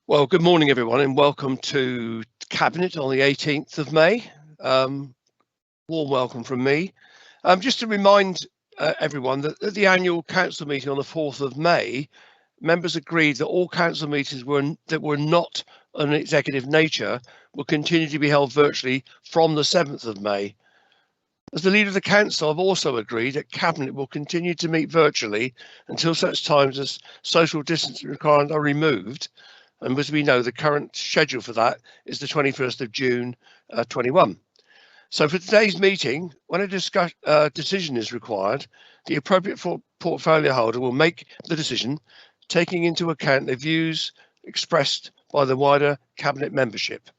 Well, good morning, everyone, and welcome to Cabinet on the 18th of May. Warm welcome from me. Just to remind everyone that at the annual council meeting on the 4th of May, members agreed that all council meetings that were not an executive nature will continue to be held virtually from the 7th of May. As the leader of the council, I've also agreed that Cabinet will continue to meet virtually until such times as social distancing requirements are removed. And as we know, the current schedule for that is the 21st of June 21. So for today's meeting, when a decision is required, the appropriate portfolio holder will make the decision, taking into account the views expressed by the wider Cabinet membership.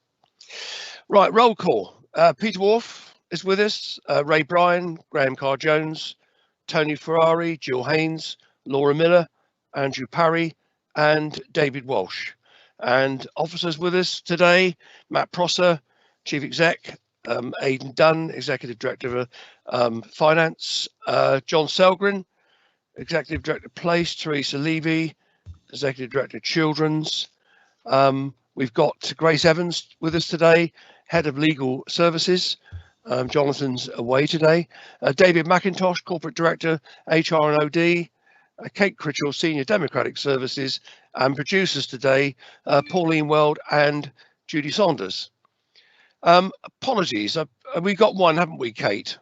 Right, roll call. Peter Wharf is with us, Ray Bryan, Graham Carr-Jones, Tony Ferrari, Jill Haynes, Laura Miller, Andrew Parry, and David Walsh. And officers with us today, Matt Prosser, Chief Exec, Aidan Dunn, Executive Director of Finance, John Selgren, Executive Director of Place, Teresa Levy, Executive Director of Children's. We've got Grace Evans with us today, Head of Legal Services. Jonathan's away today. David McIntosh, Corporate Director, HR and OD. Kate Critchell, Senior Democratic Services, and producers today, Pauline Weld and Judy Saunders. Apologies, we got one, haven't we, Kate?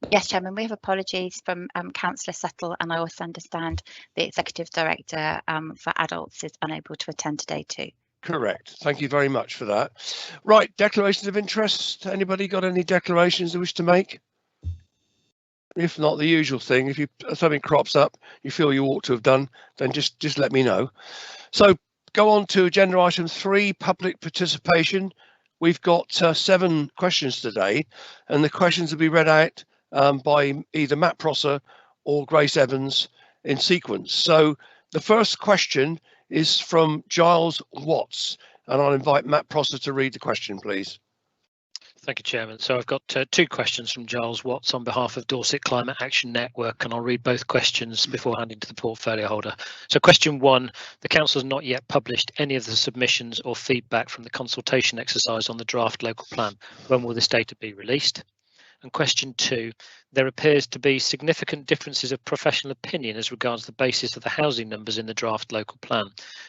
Yes, Chairman, we have apologies from Councillor Settle, and I also understand the Executive Director for Adults is unable to attend today too. Correct. Thank you very much for that. Right, declarations of interest. Anybody got any declarations they wish to make? If not, the usual thing, if something crops up you feel you ought to have done, then just let me know. So go on to agenda item 3, public participation. We've got 7 questions today, and the questions will be read out by either Matt Prosser or Grace Evans in sequence. So the first question is from Giles Watts, and I'll invite Matt Prosser to read the question, please. Thank you, Chairman. So I've got 2 questions from Giles Watts on behalf of Dorset Climate Action Network, and I'll read both questions before handing to the portfolio holder. So question 1, the Council has not yet published any of the submissions or feedback from the consultation exercise on the draft local plan. When will this data be released? And question 2, there appears to be significant differences of professional opinion as regards the basis of the housing numbers in the draft local plan.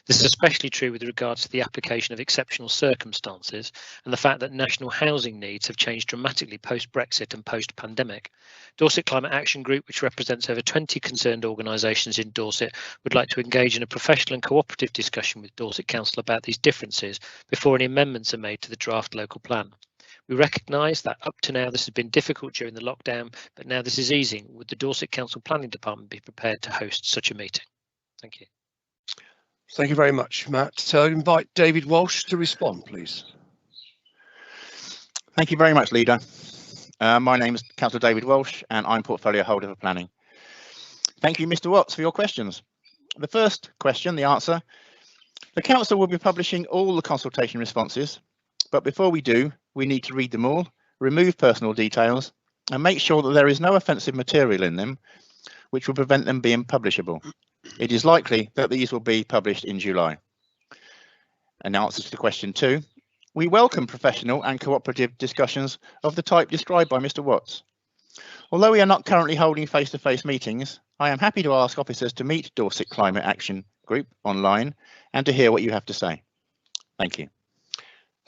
This is especially true with regards to the application of exceptional circumstances and the fact that national housing needs have changed dramatically post-Brexit and post-pandemic. Dorset Climate Action Group, which represents over 20 concerned organisations in Dorset, would like to engage in a professional and cooperative discussion with Dorset Council about these differences before any amendments are made to the draft local plan. We recognise that up to now this has been difficult during the lockdown, but now this is easing. Would the Dorset Council Planning Department be prepared to host such a meeting? Thank you. Thank you very much, Matt. So I invite David Walsh to respond, please. Thank you very much, Leader. My name is Councillor David Walsh, and I'm Portfolio Holder for Planning. Thank you, Mr. Watts, for your questions. The first question, the answer. The Council will be publishing all the consultation responses, but before we do, we need to read them all, remove personal details, and make sure that there is no offensive material in them, which will prevent them being publishable. It is likely that these will be published in July. In answer to question 2, we welcome professional and cooperative discussions of the type described by Mr. Watts. Although we are not currently holding face-to-face meetings, I am happy to ask officers to meet Dorset Climate Action Group online and to hear what you have to say. Thank you.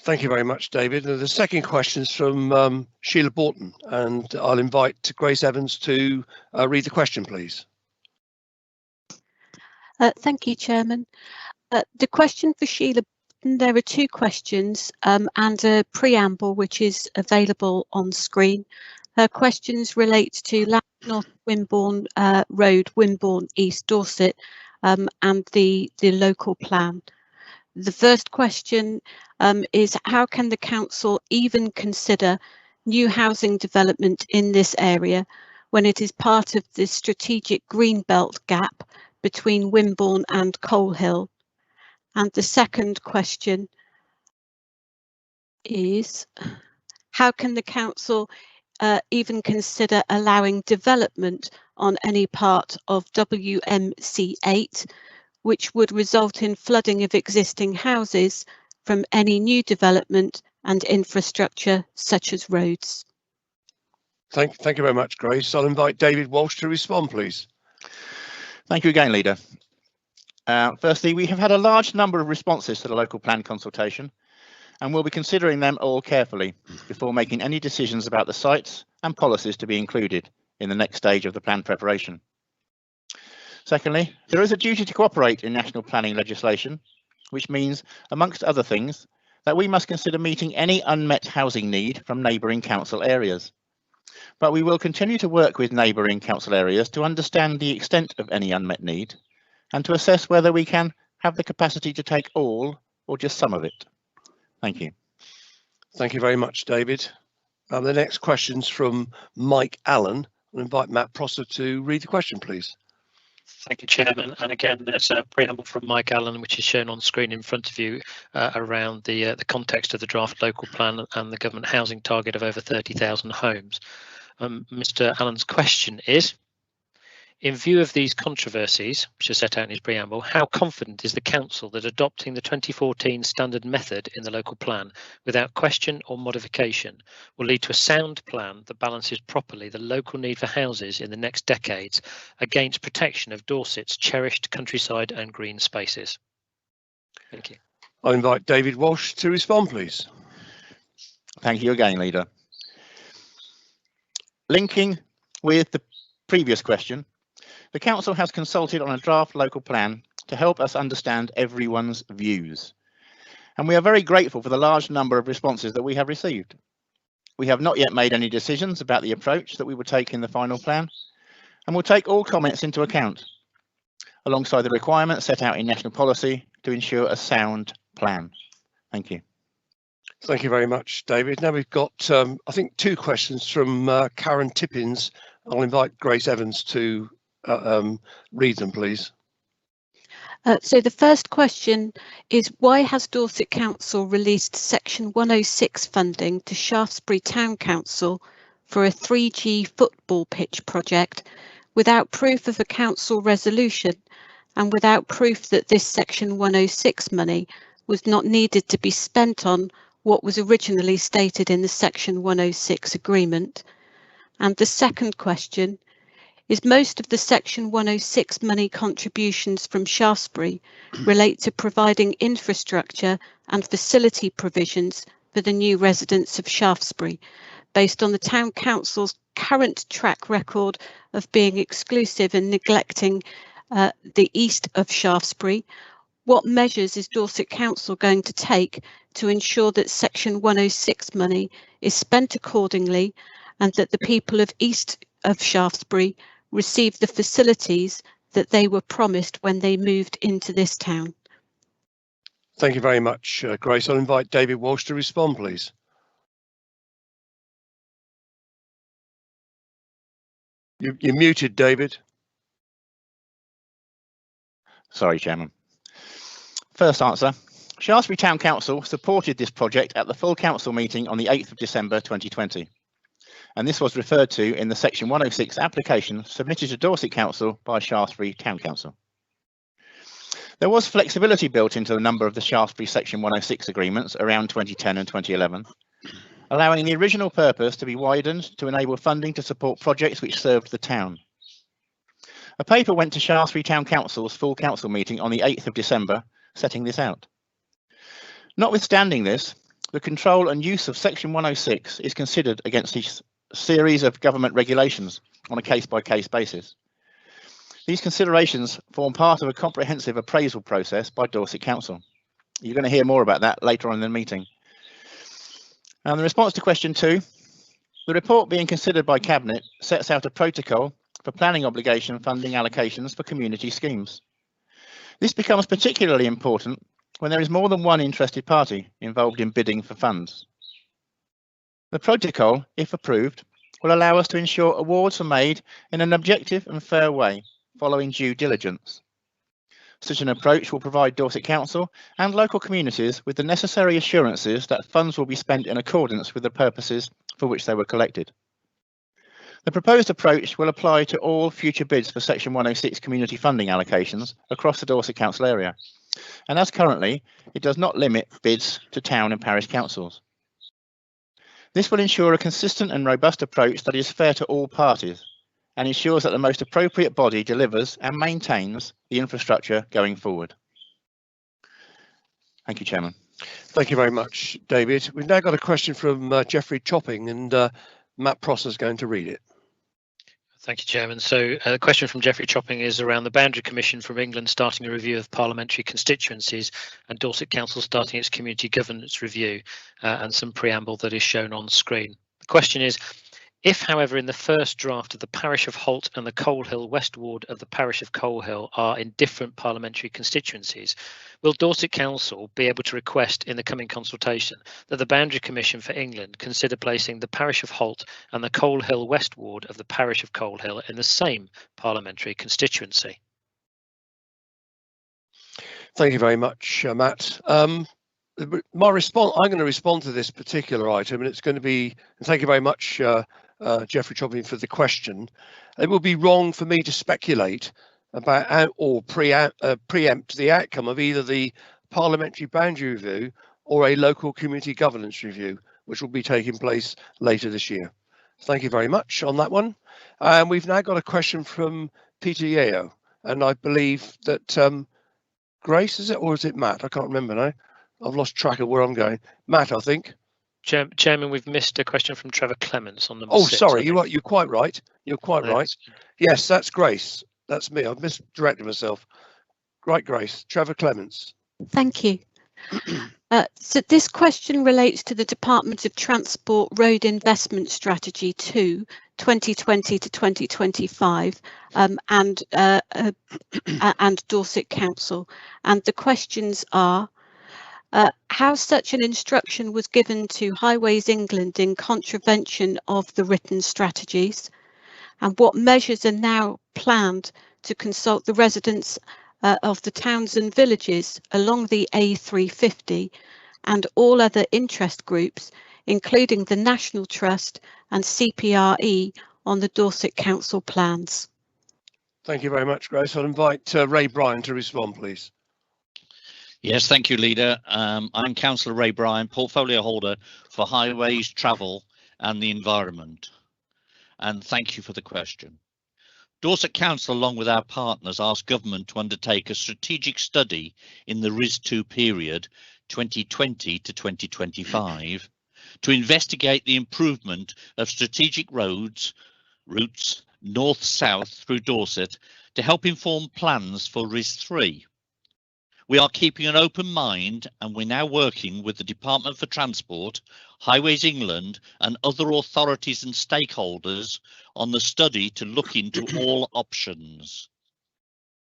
Thank you very much, David. And the second question is from Sheila Borton, and I'll invite Grace Evans to read the question, please. Thank you, Chairman. The question for Sheila Borton, there are 2 questions and a preamble which is available on screen. Her questions relate to North Wimborne Road, Wimborne, East Dorset, and the local plan. The first question is, how can the council even consider new housing development in this area when it is part of the strategic greenbelt gap between Wimborne and Coal Hill? And the second question is, how can the council even consider allowing development on any part of WMC8 which would result in flooding of existing houses from any new development and infrastructure such as roads. Thank you very much, Grace. I'll invite David Walsh to respond, please. Thank you again, Leader. Firstly, we have had a large number of responses to the local plan consultation, and we'll be considering them all carefully before making any decisions about the sites and policies to be included in the next stage of the plan preparation. Secondly, there is a duty to cooperate in national planning legislation, which means, amongst other things, that we must consider meeting any unmet housing need from neighbouring council areas. But we will continue to work with neighbouring council areas to understand the extent of any unmet need and to assess whether we can have the capacity to take all or just some of it. Thank you. Thank you very much, David. The next question's from Mike Allen. I'll invite Matt Prosser to read the question, please. Thank you, Chairman. And again, there's a preamble from Mike Allen, which is shown on screen in front of you around the context of the draft local plan and the government housing target of over 30,000 homes. Mr. Allen's question is, in view of these controversies, which are set out in his preamble, how confident is the Council that adopting the 2014 standard method in the local plan without question or modification will lead to a sound plan that balances properly the local need for houses in the next decades against protection of Dorset's cherished countryside and green spaces? Thank you. I'll invite David Walsh to respond, please. Thank you again, Leader. Linking with the previous question, the Council has consulted on a draft local plan to help us understand everyone's views, and we are very grateful for the large number of responses that we have received. We have not yet made any decisions about the approach that we will take in the final plan, and will take all comments into account, alongside the requirements set out in national policy to ensure a sound plan. Thank you. Thank you very much, David. Now we've got, I think, two questions from Karen Tippins. I'll invite Grace Evans to read them, please. So the first question is, why has Dorset Council released Section 106 funding to Shaftesbury Town Council for a 3G football pitch project without proof of a council resolution and without proof that this Section 106 money was not needed to be spent on what was originally stated in the Section 106 agreement? And the second question is, most of the Section 106 money contributions from Shaftesbury relate to providing infrastructure and facility provisions for the new residents of Shaftesbury, based on the Town Council's current track record of being exclusive and neglecting the east of Shaftesbury. What measures is Dorset Council going to take to ensure that Section 106 money is spent accordingly and that the people of east of Shaftesbury receive the facilities that they were promised when they moved into this town? Thank you very much, Grace. I'll invite David Walsh to respond, please. You're muted, David. Sorry, Chairman. First answer. Shaftesbury Town Council supported this project at the full council meeting on the 8th of December 2020. And this was referred to in the Section 106 application submitted to Dorset Council by Shaftesbury Town Council. There was flexibility built into a number of the Shaftesbury Section 106 agreements around 2010 and 2011, allowing the original purpose to be widened to enable funding to support projects which served the town. A paper went to Shaftesbury Town Council's full council meeting on the 8th of December, setting this out. Notwithstanding this, the control and use of Section 106 is considered against these series of government regulations on a case-by-case basis. These considerations form part of a comprehensive appraisal process by Dorset Council. You're going to hear more about that later on in the meeting. And the response to question 2, the report being considered by Cabinet sets out a protocol for planning obligation funding allocations for community schemes. This becomes particularly important when there is more than one interested party involved in bidding for funds. The protocol, if approved, will allow us to ensure awards are made in an objective and fair way, following due diligence. Such an approach will provide Dorset Council and local communities with the necessary assurances that funds will be spent in accordance with the purposes for which they were collected. The proposed approach will apply to all future bids for Section 106 community funding allocations across the Dorset Council area. And as currently, it does not limit bids to town and parish councils. This will ensure a consistent and robust approach that is fair to all parties and ensures that the most appropriate body delivers and maintains the infrastructure going forward. Thank you, Chairman. Thank you very much, David. We've now got a question from Geoffrey Chopping, and Matt Prosser is going to read it. Thank you, Chairman. So the question from Geoffrey Chopping is around the Boundary Commission from England starting a review of parliamentary constituencies and Dorset Council starting its community governance review, and some preamble that is shown on screen. The question is, if, however, in the first draft of the parish of Holt and the Coal Hill West Ward of the parish of Coal Hill are in different parliamentary constituencies, will Dorset Council be able to request in the coming consultation that the Boundary Commission for England consider placing the parish of Holt and the Coal Hill West Ward of the parish of Coal Hill in the same parliamentary constituency? Thank you very much, Matt. My response, I'm going to respond to this particular item, and it's going to be, and thank you very much, Geoffrey Chopping, for the question. It would be wrong for me to speculate about or preempt the outcome of either the parliamentary boundary review or a local community governance review, which will be taking place later this year. Thank you very much on that one. We've now got a question from Peter Yeo, and I believe that Grace, is it, or is it Matt? I can't remember now. I've lost track of where I'm going. Matt, I think. Chairman, we've missed a question from Trevor Clements on number 6. Oh, sorry, you're quite right. You're quite right. Yes, that's Grace. That's me. I've misdirected myself. Right, Grace. Trevor Clements. Thank you. So this question relates to the Department of Transport Road Investment Strategy 2, 2020 to 2025, and Dorset Council. And the questions are, how such an instruction was given to Highways England in contravention of the written strategies, and what measures are now planned to consult the residents of the towns and villages along the A350 and all other interest groups, including the National Trust and CPRE, on the Dorset Council plans. Thank you very much, Grace. I'll invite Ray Bryan to respond, please. Yes, thank you, Leader. I'm Councillor Ray Bryan, portfolio holder for Highways, Travel and the Environment. And thank you for the question. Dorset Council, along with our partners, asked Government to undertake a strategic study in the RIS2 period 2020 to 2025 to investigate the improvement of strategic routes north-south through Dorset to help inform plans for RIS3. We are keeping an open mind, and we're now working with the Department for Transport, Highways England and other authorities and stakeholders on the study to look into all options.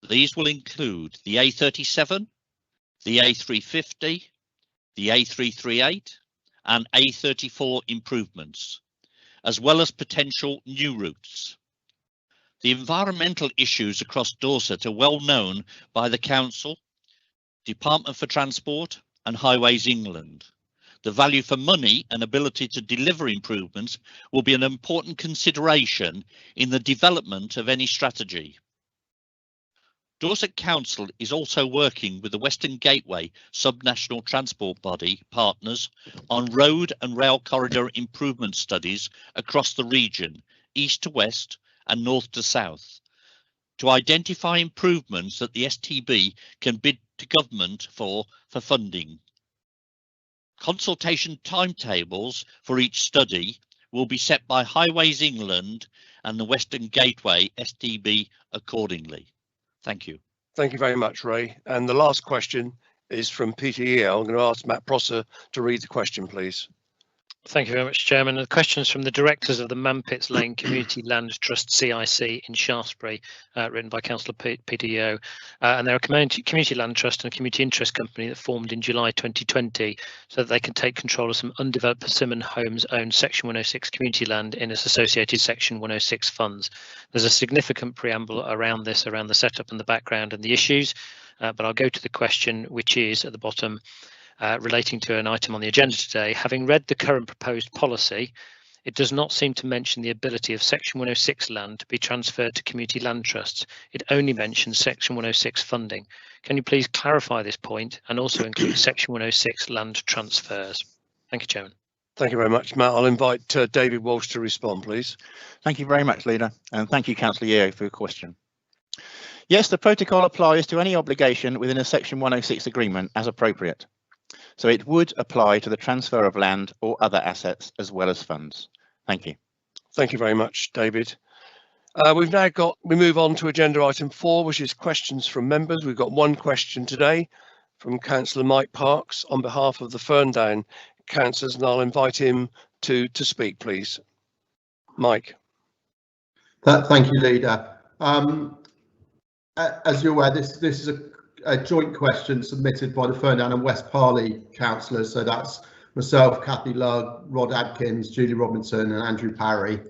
These will include the A37, the A350, the A338 and A34 improvements, as well as potential new routes. The environmental issues across Dorset are well known by the Council, Department for Transport and Highways England. The value for money and ability to deliver improvements will be an important consideration in the development of any strategy. Dorset Council is also working with the Western Gateway subnational transport body partners on road and rail corridor improvement studies across the region, east to west and north to south, to identify improvements that the STB can bid to Government for funding. Consultation timetables for each study will be set by Highways England and the Western Gateway STB accordingly. Thank you. Thank you very much, Ray. And the last question is from Peter Yeo. I'm going to ask Matt Prosser to read the question, please. Thank you very much, Chairman. The question is from the directors of the Manpits Lane Community Land Trust CIC in Shaftesbury, written by Councillor Peter Yeo. And they're a community land trust and a community interest company that formed in July 2020 so that they can take control of some undeveloped Persimmon Homes owned Section 106 community land in its associated Section 106 funds. There's a significant preamble around this, around the setup and the background and the issues, but I'll go to the question, which is at the bottom. Relating to an item on the agenda today, having read the current proposed policy, It does not seem to mention the ability of Section 106 land to be transferred to community land trusts. It only mentions Section 106 funding. Can you please clarify this point and also include Section 106 land transfers? Thank you, Chairman. Thank you very much, Matt. I'll invite David Walsh to respond, please. Thank you very much, Leader, and thank you, Councillor Yeo, for your question. Yes, the protocol applies to any obligation within a Section 106 agreement as appropriate. So it would apply to the transfer of land or other assets as well as funds. Thank you. Thank you very much, David. We move on to agenda item 4, which is questions from members. We've got one question today from Councillor Mike Parks on behalf of the Ferndown councillors, and I'll invite him to speak, please. Mike. Thank you, Leader. As you're aware, this is a joint question submitted by the Ferndown and West Parley councillors. So that's myself, Kathy Lugg, Rod Adkins, Julie Robinson and Andrew Parry.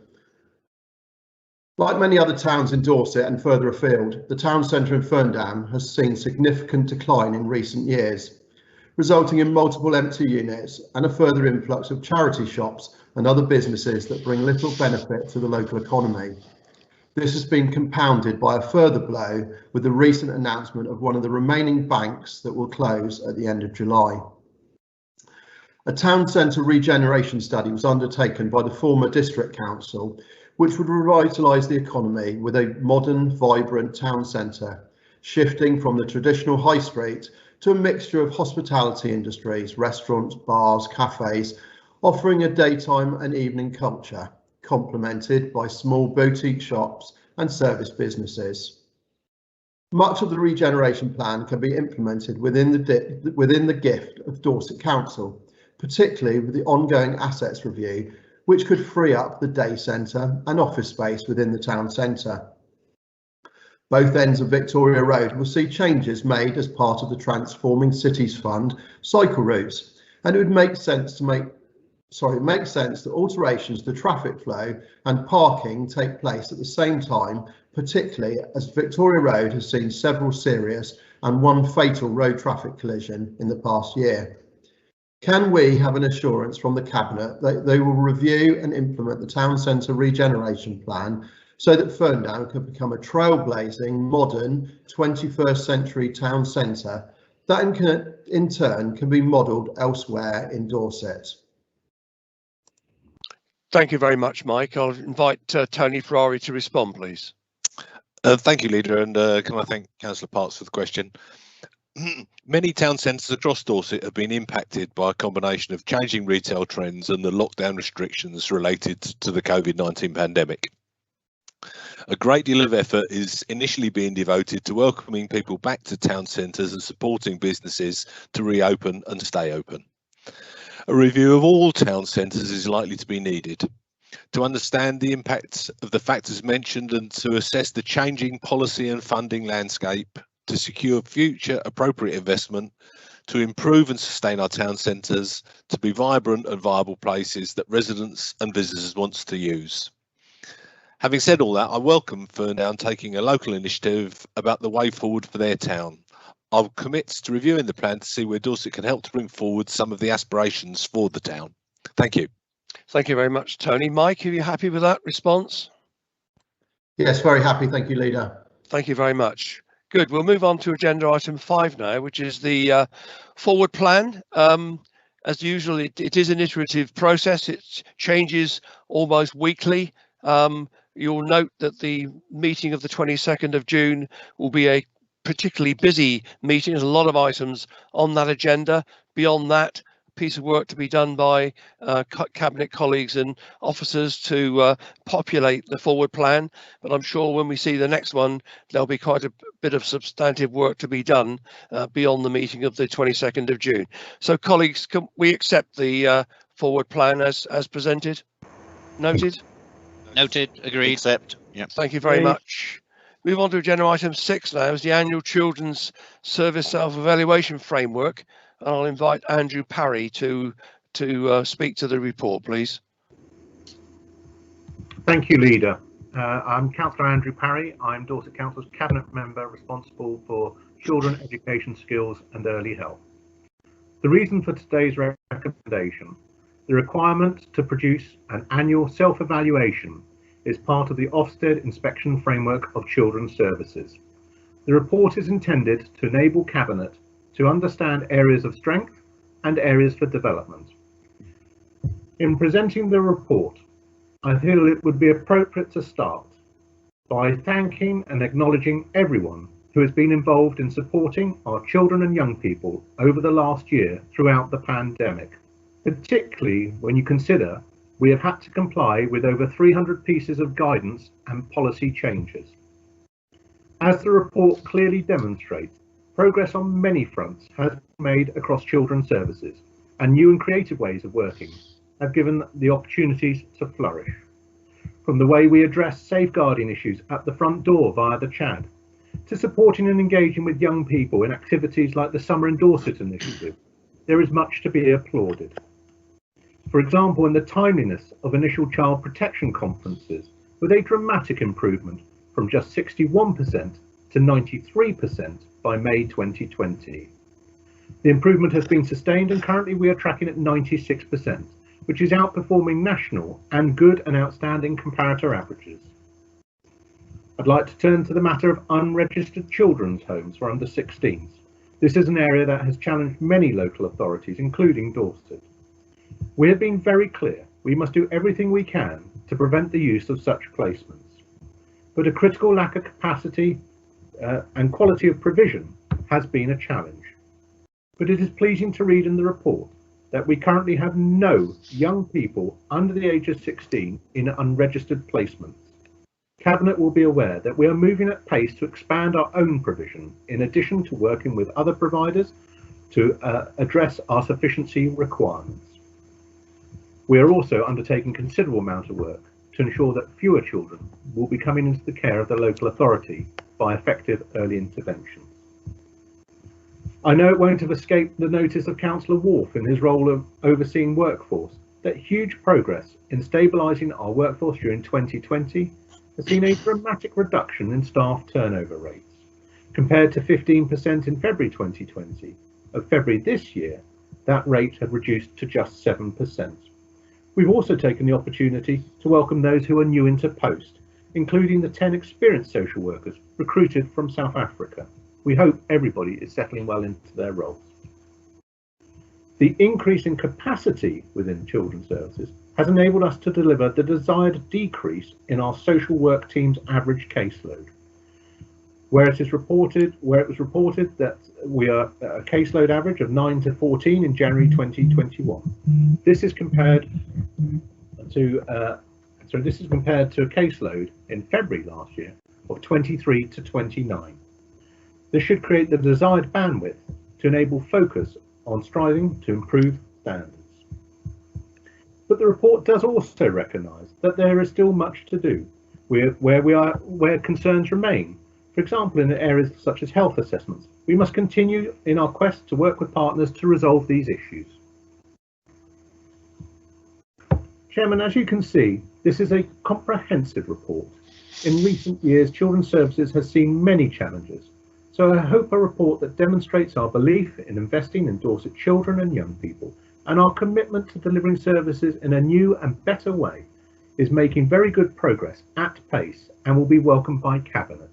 Like many other towns in Dorset and further afield, the town centre in Ferndown has seen significant decline in recent years, resulting in multiple empty units and a further influx of charity shops and other businesses that bring little benefit to the local economy. This has been compounded by a further blow with the recent announcement of one of the remaining banks that will close at the end of July. A town centre regeneration study was undertaken by the former district council, which would revitalise the economy with a modern, vibrant town centre, shifting from the traditional high street to a mixture of hospitality industries, restaurants, bars, cafes, offering a daytime and evening culture, complemented by small boutique shops and service businesses. Much of the regeneration plan can be implemented within the gift of Dorset Council, particularly with the ongoing assets review, which could free up the day centre and office space within the town centre. Both ends of Victoria Road will see changes made as part of the Transforming Cities Fund cycle routes, and it would make sense that alterations to traffic flow and parking take place at the same time, particularly as Victoria Road has seen several serious and one fatal road traffic collision in the past year. Can we have an assurance from the Cabinet that they will review and implement the town centre regeneration plan so that Ferndown can become a trailblazing, modern 21st century town centre that in turn can be modelled elsewhere in Dorset? Thank you very much, Mike. I'll invite Tony Ferrari to respond, please. Thank you, Leader, and can I thank Councillor Parks for the question. Many town centres across Dorset have been impacted by a combination of changing retail trends and the lockdown restrictions related to the COVID-19 pandemic. A great deal of effort is initially being devoted to welcoming people back to town centres and supporting businesses to reopen and stay open. A review of all town centres is likely to be needed to understand the impacts of the factors mentioned and to assess the changing policy and funding landscape to secure future appropriate investment to improve and sustain our town centres to be vibrant and viable places that residents and visitors want to use. Having said all that, I welcome Ferndown taking a local initiative about the way forward for their town. I'll commit to reviewing the plan to see where Dorset can help to bring forward some of the aspirations for the town. Thank you. Thank you very much, Tony. Mike, are you happy with that response? Yes, very happy. Thank you, Leader. Thank you very much. Good. We'll move on to agenda item 5 now, which is the forward plan. As usual, it is an iterative process. It changes almost weekly. You'll note that the meeting of the 22nd of June will be a particularly busy meeting. There's a lot of items on that agenda. Beyond that, piece of work to be done by Cabinet colleagues and officers to populate the forward plan. But I'm sure when we see the next one, there'll be quite a bit of substantive work to be done beyond the meeting of the 22nd of June. So colleagues, can we accept the forward plan as presented? Noted? Noted. Agreed. Accept. Yeah. Thank you very much. Move on to agenda item 6 now, is the annual Children's Service Self-Evaluation Framework. And I'll invite Andrew Parry to speak to the report, please. Thank you, Leader. I'm Councillor Andrew Parry. I'm Dorset Council's Cabinet member responsible for children, education, skills and early health. The reason for today's recommendation The requirement to produce an annual self-evaluation is part of the Ofsted inspection framework of children's services. The report is intended to enable Cabinet to understand areas of strength and areas for development. In presenting the report, I feel it would be appropriate to start by thanking and acknowledging everyone who has been involved in supporting our children and young people over the last year throughout the pandemic, particularly when you consider we have had to comply with over 300 pieces of guidance and policy changes. As the report clearly demonstrates, progress on many fronts has been made across children's services, and new and creative ways of working have given the opportunities to flourish. From the way we address safeguarding issues at the front door via the CHAD, to supporting and engaging with young people in activities like the Summer in Dorset initiative, there is much to be applauded. For example, in the timeliness of initial child protection conferences, with a dramatic improvement from just 61% to 93% by May 2020. The improvement has been sustained, and currently we are tracking at 96%, which is outperforming national and good and outstanding comparator averages. I'd like to turn to the matter of unregistered children's homes for under 16s. This is an area that has challenged many local authorities, including Dorset. We have been very clear we must do everything we can to prevent the use of such placements. But a critical lack of capacity and quality of provision has been a challenge. But it is pleasing to read in the report that we currently have no young people under the age of 16 in unregistered placements. Cabinet will be aware that we are moving at pace to expand our own provision, in addition to working with other providers to address our sufficiency requirements. We are also undertaking considerable amount of work to ensure that fewer children will be coming into the care of the local authority by effective early intervention. I know it won't have escaped the notice of Councillor Wharf in his role of overseeing workforce that huge progress in stabilising our workforce during 2020 has seen a dramatic reduction in staff turnover rates. Compared to 15% in February 2020, of February this year, that rate had reduced to just 7%. We've also taken the opportunity to welcome those who are new into post, including the 10 experienced social workers recruited from South Africa. We hope everybody is settling well into their roles. The increase in capacity within children's services has enabled us to deliver the desired decrease in our social work team's average caseload. Where it was reported that we are a caseload average of 9 to 14 in January 2021. This is compared to a caseload in February last year of 23 to 29. This should create the desired bandwidth to enable focus on striving to improve standards. But the report does also recognise that there is still much to do where concerns remain. For example, in areas such as health assessments, we must continue in our quest to work with partners to resolve these issues. Chairman, as you can see, this is a comprehensive report. In recent years, Children's Services has seen many challenges, so I hope a report that demonstrates our belief in investing in Dorset children and young people and our commitment to delivering services in a new and better way is making very good progress at pace and will be welcomed by Cabinet.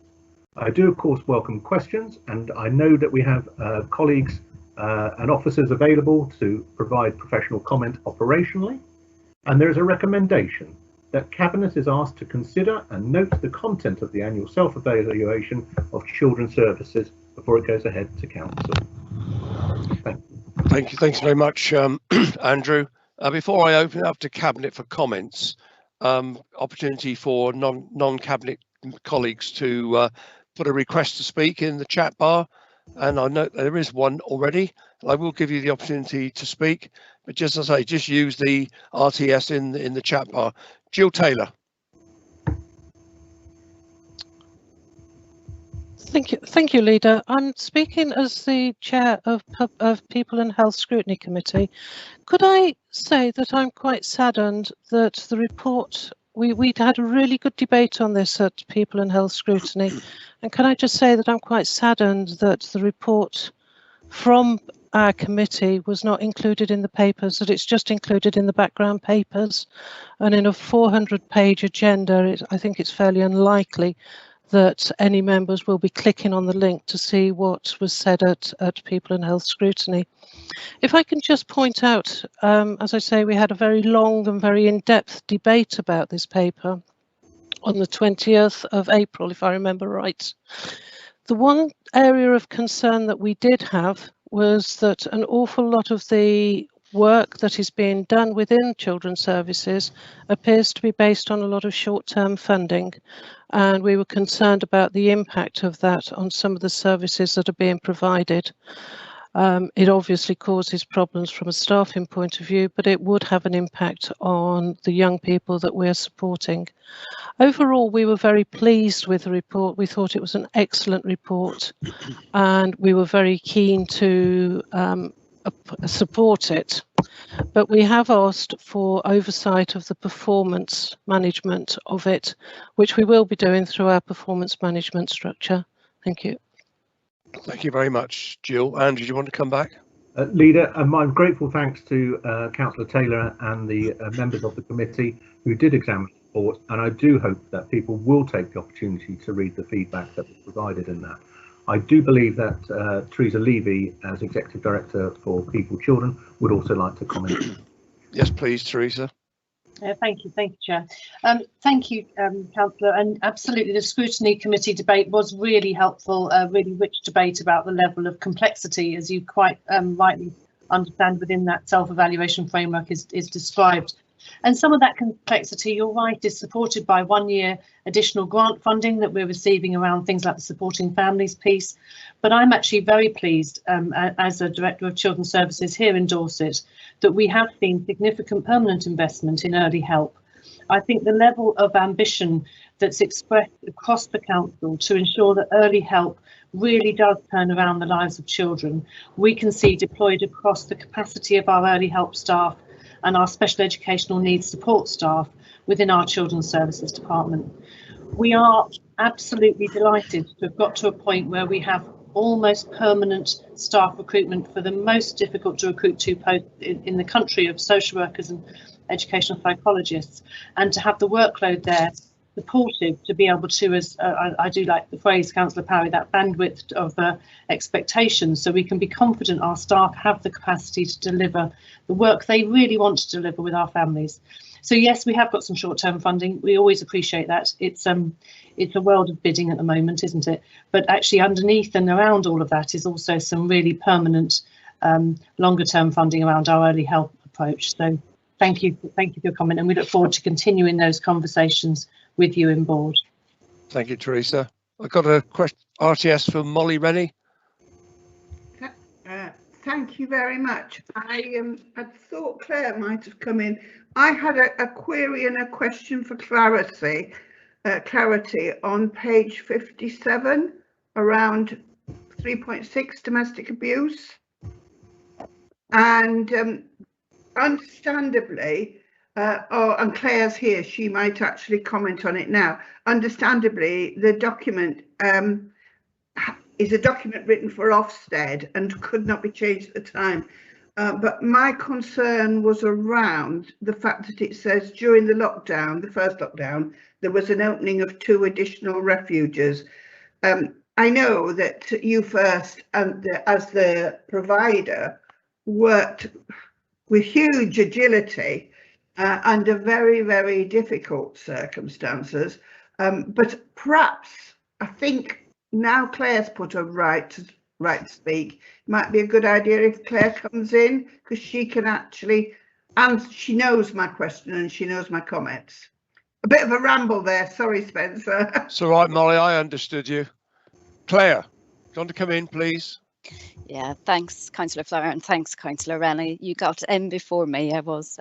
I do, of course, welcome questions, and I know that we have colleagues and officers available to provide professional comment operationally. And there is a recommendation that Cabinet is asked to consider and note the content of the annual self-evaluation of children's services before it goes ahead to Council. Thank you. Thank you. Thanks very much, Andrew. Before I open it up to Cabinet for comments, opportunity for non-Cabinet colleagues to put a request to speak in the chat bar, and I note there is one already. I will give you the opportunity to speak, but just as I say, just use the RTS in the chat bar. Jill Taylor. Thank you, Leader. I'm speaking as the chair of People and Health Scrutiny Committee. Could I say that I'm quite saddened that the report, we'd had a really good debate on this at People and Health Scrutiny, and can I just say that I'm quite saddened that the report from our committee was not included in the papers, that it's just included in the background papers. And in a 400-page agenda, I think it's fairly unlikely that any members will be clicking on the link to see what was said at People and Health Scrutiny. If I can just point out, as I say, we had a very long and very in-depth debate about this paper on the 20th of April, if I remember right. The one area of concern that we did have was that an awful lot of the work that is being done within children's services appears to be based on a lot of short-term funding, and we were concerned about the impact of that on some of the services that are being provided. It obviously causes problems from a staffing point of view, but it would have an impact on the young people that we're supporting. Overall, we were very pleased with the report. We thought it was an excellent report, and we were very keen to support it. But we have asked for oversight of the performance management of it, which we will be doing through our performance management structure. Thank you. Thank you very much, Jill. Andrew, do you want to come back? Leader, my grateful thanks to Councillor Taylor and the members of the committee who did examine the report, and I do hope that people will take the opportunity to read the feedback that was provided in that. I do believe that Teresa Levy, as Executive Director for People Children, would also like to comment. Yes, please, Teresa. Thank you, Chair. Thank you, Councillor, and absolutely the scrutiny committee debate was really helpful, a really rich debate about the level of complexity, as you quite rightly understand within that self-evaluation framework is described. And some of that complexity, you're right, is supported by 1 year additional grant funding that we're receiving around things like the supporting families piece. But I'm actually very pleased as a Director of Children's Services here in Dorset that we have seen significant permanent investment in early help. I think the level of ambition that's expressed across the council to ensure that early help really does turn around the lives of children, we can see deployed across the capacity of our early help staff and our special educational needs support staff within our Children's Services Department. We are absolutely delighted to have got to a point where we have almost permanent staff recruitment for the most difficult to recruit to post in the country of social workers and educational psychologists, and to have the workload there supportive to be able to, as I do like the phrase, Councillor Parry, that bandwidth of expectations, so we can be confident our staff have the capacity to deliver the work they really want to deliver with our families. So yes, we have got some short-term funding. We always appreciate that. It's a world of bidding at the moment, isn't it? But actually underneath and around all of that is also some really permanent longer-term funding around our early help approach. So thank you for your comment, and we look forward to continuing those conversations with you in board. Thank you, Teresa. I've got a question, RTS from Molly Rennie. Thank you very much. I thought Claire might have come in. I had a query and a question for clarity on page 57 around 3.6 domestic abuse, and understandably, and Claire's here, she might actually comment on it now. Understandably, the document is a document written for Ofsted and could not be changed at the time. But my concern was around the fact that it says during the lockdown, the first lockdown, there was an opening of 2 additional refuges. I know that you first, and as the provider, worked with huge agility under very, very difficult circumstances. But perhaps, I think now Claire's put her right to speak, it might be a good idea if Claire comes in, because she can actually, and she knows my question and she knows my comments. A bit of a ramble there, sorry Spencer. It's all right, Molly, I understood you. Claire, do you want to come in, please? Yeah, thanks, Councillor Flower, and thanks, Councillor Rennie. You got in before me. I was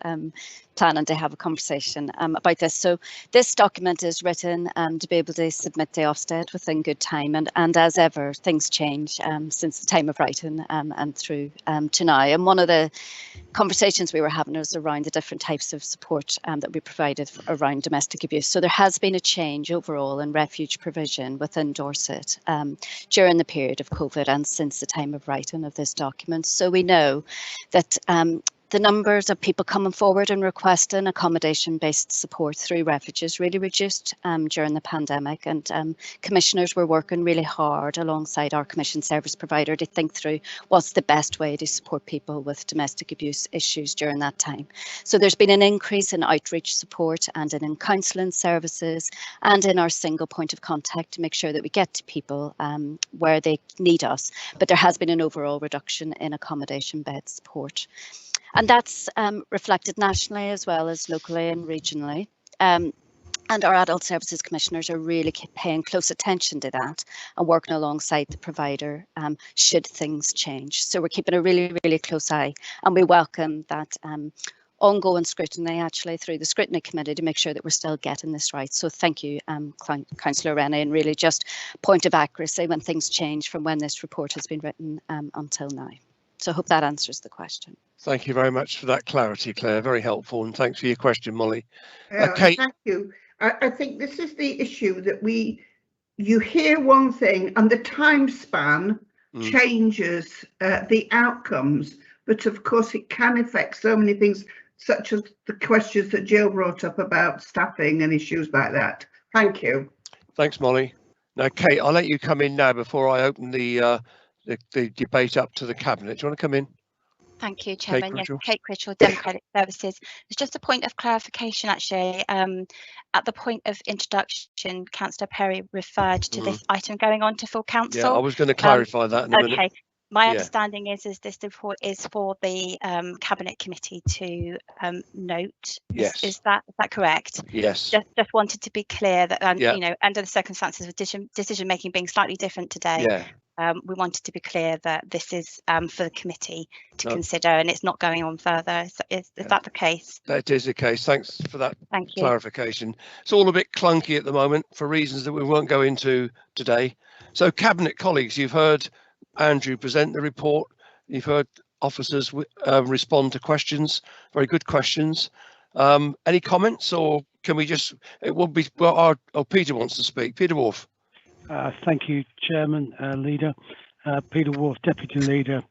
plan and to have a conversation about this. So this document is written to be able to submit to Ofsted within good time, and as ever things change since the time of writing and through to now. And one of the conversations we were having was around the different types of support that we provided around domestic abuse. So there has been a change overall in refuge provision within Dorset during the period of COVID and since the time of writing of this document. So we know that the numbers of people coming forward and requesting accommodation-based support through refuges really reduced during the pandemic, and commissioners were working really hard alongside our commission service provider to think through what's the best way to support people with domestic abuse issues during that time. So there's been an increase in outreach support and in counselling services and in our single point of contact to make sure that we get to people where they need us, but there has been an overall reduction in accommodation bed support. And that's reflected nationally as well as locally and regionally. And our adult services commissioners are really paying close attention to that and working alongside the provider should things change. So we're keeping a really, really close eye, and we welcome that ongoing scrutiny actually through the scrutiny committee to make sure that we're still getting this right. So thank you, Councillor Rennie, and really just point of accuracy when things change from when this report has been written until now. So I hope that answers the question. Thank you very much for that clarity, Claire. Very helpful, and thanks for your question, Molly. Thank you. I think this is the issue that you hear one thing and the time span changes the outcomes, but of course it can affect so many things, such as the questions that Jill brought up about staffing and issues like that. Thank you. Thanks, Molly. Now, Kate, I'll let you come in now before I open the debate up to the Cabinet. Do you want to come in? Thank you, Chairman. Yes, Kate Critchell, Democratic Services. It's just a point of clarification, actually. At the point of introduction, Councillor Perry referred to this item going on to full council. Yeah, I was going to clarify that in a minute. Okay. My understanding is this report is for the Cabinet Committee to note. Yes. Is that correct? Yes. Just wanted to be clear that you know, under the circumstances of decision making being slightly different today, we wanted to be clear that this is for the committee to consider, and it's not going on further. Is that the case? That is the case. Thanks for that clarification. It's all a bit clunky at the moment for reasons that we won't go into today. So, Cabinet colleagues, you've heard Andrew present the report. You've heard officers respond to questions. Very good questions. Any comments, or can we just? It will be. Well, Peter wants to speak. Peter Wharf. Thank you, Chairman, Leader. Peter Wharf, Deputy Leader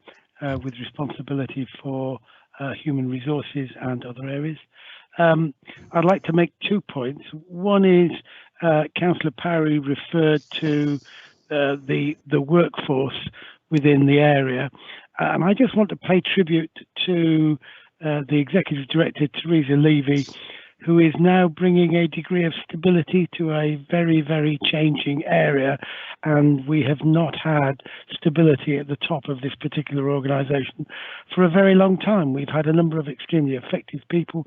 with responsibility for human resources and other areas. I'd like to make 2 points. One is Councillor Parry referred to the workforce within the area, and I just want to pay tribute to the Executive Director, Theresa Levy, who is now bringing a degree of stability to a very, very changing area. And we have not had stability at the top of this particular organisation for a very long time. We've had a number of extremely effective people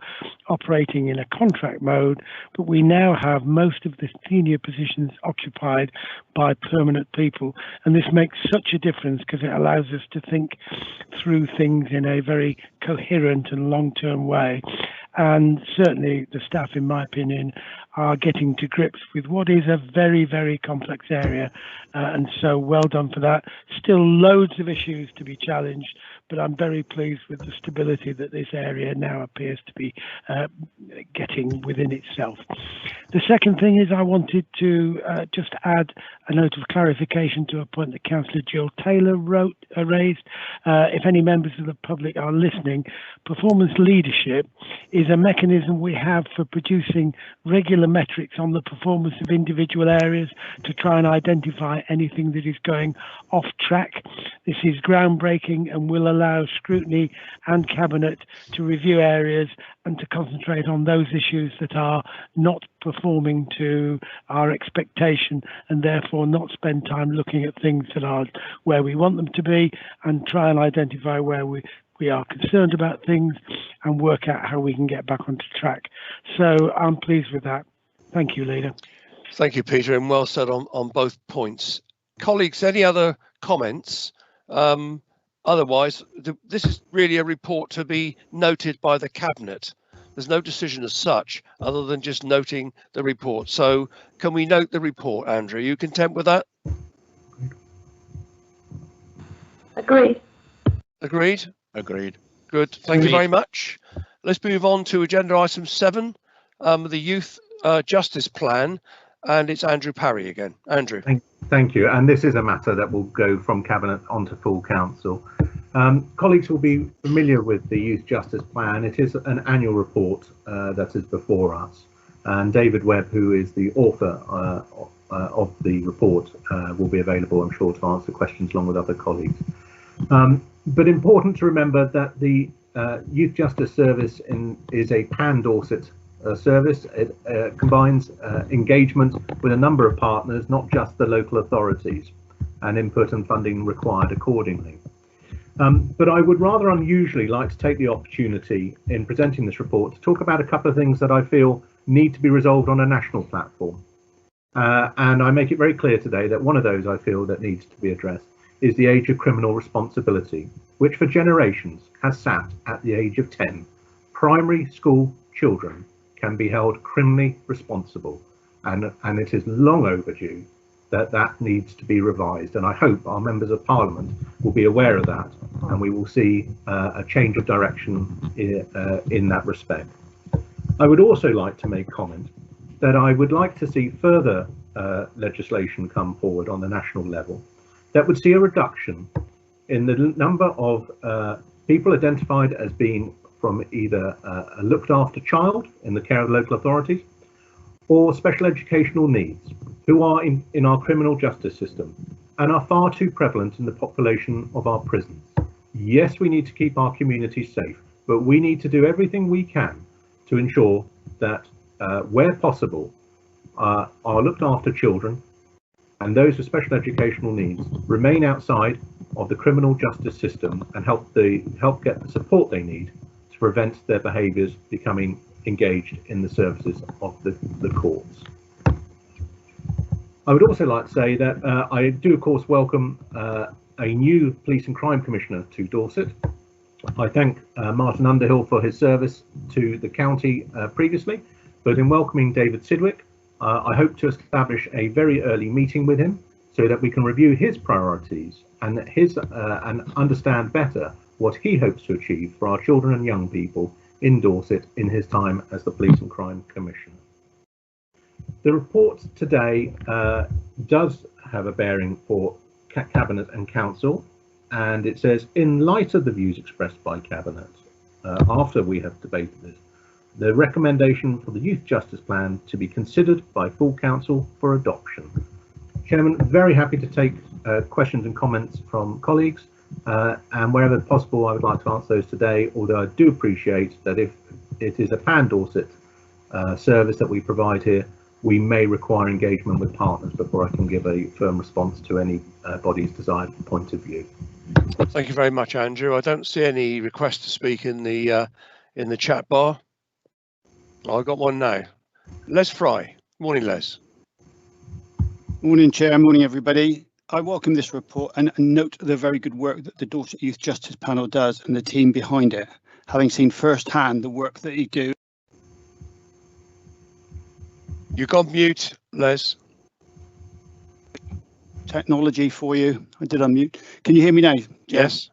operating in a contract mode, but we now have most of the senior positions occupied by permanent people. And this makes such a difference because it allows us to think through things in a very coherent and long-term way. And certainly the staff, in my opinion, are getting to grips with what is a very, very complex area. And so well done for that. Still loads of issues to be challenged, but I'm very pleased with the stability that this area now appears to be getting within itself. The second thing is I wanted to just add a note of clarification to a point that Councillor Jill Taylor raised. If any members of the public are listening, performance leadership is a mechanism we have for producing regular metrics on the performance of individual areas to try and identify anything that is going off track. This is groundbreaking and will allow scrutiny and Cabinet to review areas and to concentrate on those issues that are not performing to our expectation, and therefore not spend time looking at things that are where we want them to be, and try and identify where we are concerned about things and work out how we can get back onto track. So I'm pleased with that. Thank you, Leader. Thank you, Peter, and well said on both points. Colleagues, any other comments? Otherwise, this is really a report to be noted by the Cabinet. There's no decision as such, other than just noting the report. So can we note the report, Andrew? Are you content with that? Agreed. Agreed? Agreed. Good. Thank you very much. Let's move on to agenda item 7, the Youth Justice Plan, and it's Andrew Parry again. Andrew. Thank you. And this is a matter that will go from Cabinet onto full council. Colleagues will be familiar with the Youth Justice Plan. It is an annual report that is before us. And David Webb, who is the author of the report, will be available, I'm sure, to answer questions along with other colleagues. But important to remember that the Youth Justice Service is a pan-Dorset service. It combines engagement with a number of partners, not just the local authorities, and input and funding required accordingly. But I would rather unusually like to take the opportunity in presenting this report to talk about a couple of things that I feel need to be resolved on a national platform. And I make it very clear today that one of those I feel that needs to be addressed is the age of criminal responsibility, which for generations has sat at the age of 10. Primary school children can be held criminally responsible, and it is long overdue that needs to be revised, and I hope our members of Parliament will be aware of that, and we will see a change of direction in that respect. I would also like to make comment that I would like to see further legislation come forward on the national level that would see a reduction in the number of people identified as being from either a looked after child in the care of the local authorities or special educational needs, who are in our criminal justice system and are far too prevalent in the population of our prisons. Yes, we need to keep our communities safe, but we need to do everything we can to ensure that where possible, our looked after children and those with special educational needs remain outside of the criminal justice system and help get the support they need to prevent their behaviours becoming engaged in the services of the courts. I would also like to say that I do of course welcome a new Police and Crime Commissioner to Dorset. I thank Martin Underhill for his service to the county previously, but in welcoming David Sidwick, I hope to establish a very early meeting with him so that we can review his priorities and understand better what he hopes to achieve for our children and young people in Dorset in his time as the Police and Crime Commissioner. The report today does have a bearing for Cabinet and Council, and it says, in light of the views expressed by Cabinet after we have debated this, the recommendation for the Youth Justice Plan to be considered by full council for adoption. Chairman, very happy to take questions and comments from colleagues, and wherever possible I would like to answer those today, although I do appreciate that if it is a pan-Dorset service that we provide here, we may require engagement with partners before I can give a firm response to any body's desired point of view. Thank you very much, Andrew. I don't see any requests to speak in the chat bar. I've got one now. Les Fry. Morning, Les. Morning, Chair. Morning, everybody. I welcome this report and note the very good work that the Dorset Youth Justice Panel does and the team behind it, having seen firsthand the work that you do. You got mute, Les. Technology for you. I did unmute. Can you hear me now? Yes.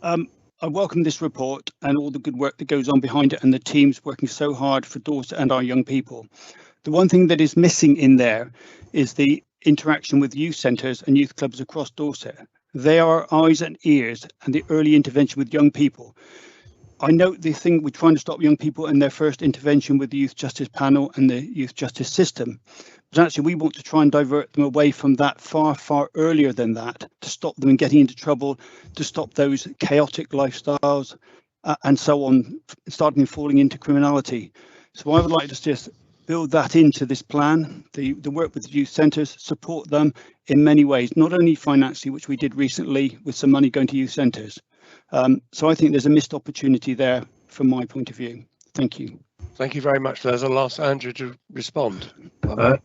I welcome this report and all the good work that goes on behind it and the teams working so hard for Dorset and our young people. The one thing that is missing in there is the interaction with youth centres and youth clubs across Dorset. They are our eyes and ears and the early intervention with young people. I note the thing we're trying to stop young people in their first intervention with the Youth Justice Panel and the Youth Justice System. But actually we want to try and divert them away from that far, far earlier than that, to stop them in getting into trouble, to stop those chaotic lifestyles and so on, starting falling into criminality. So I would like to just build that into this plan, the work with the youth centres, support them in many ways, not only financially, which we did recently with some money going to youth centres. So I think there's a missed opportunity there from my point of view. Thank you. Thank you very much, Les. I'll ask Andrew to respond. I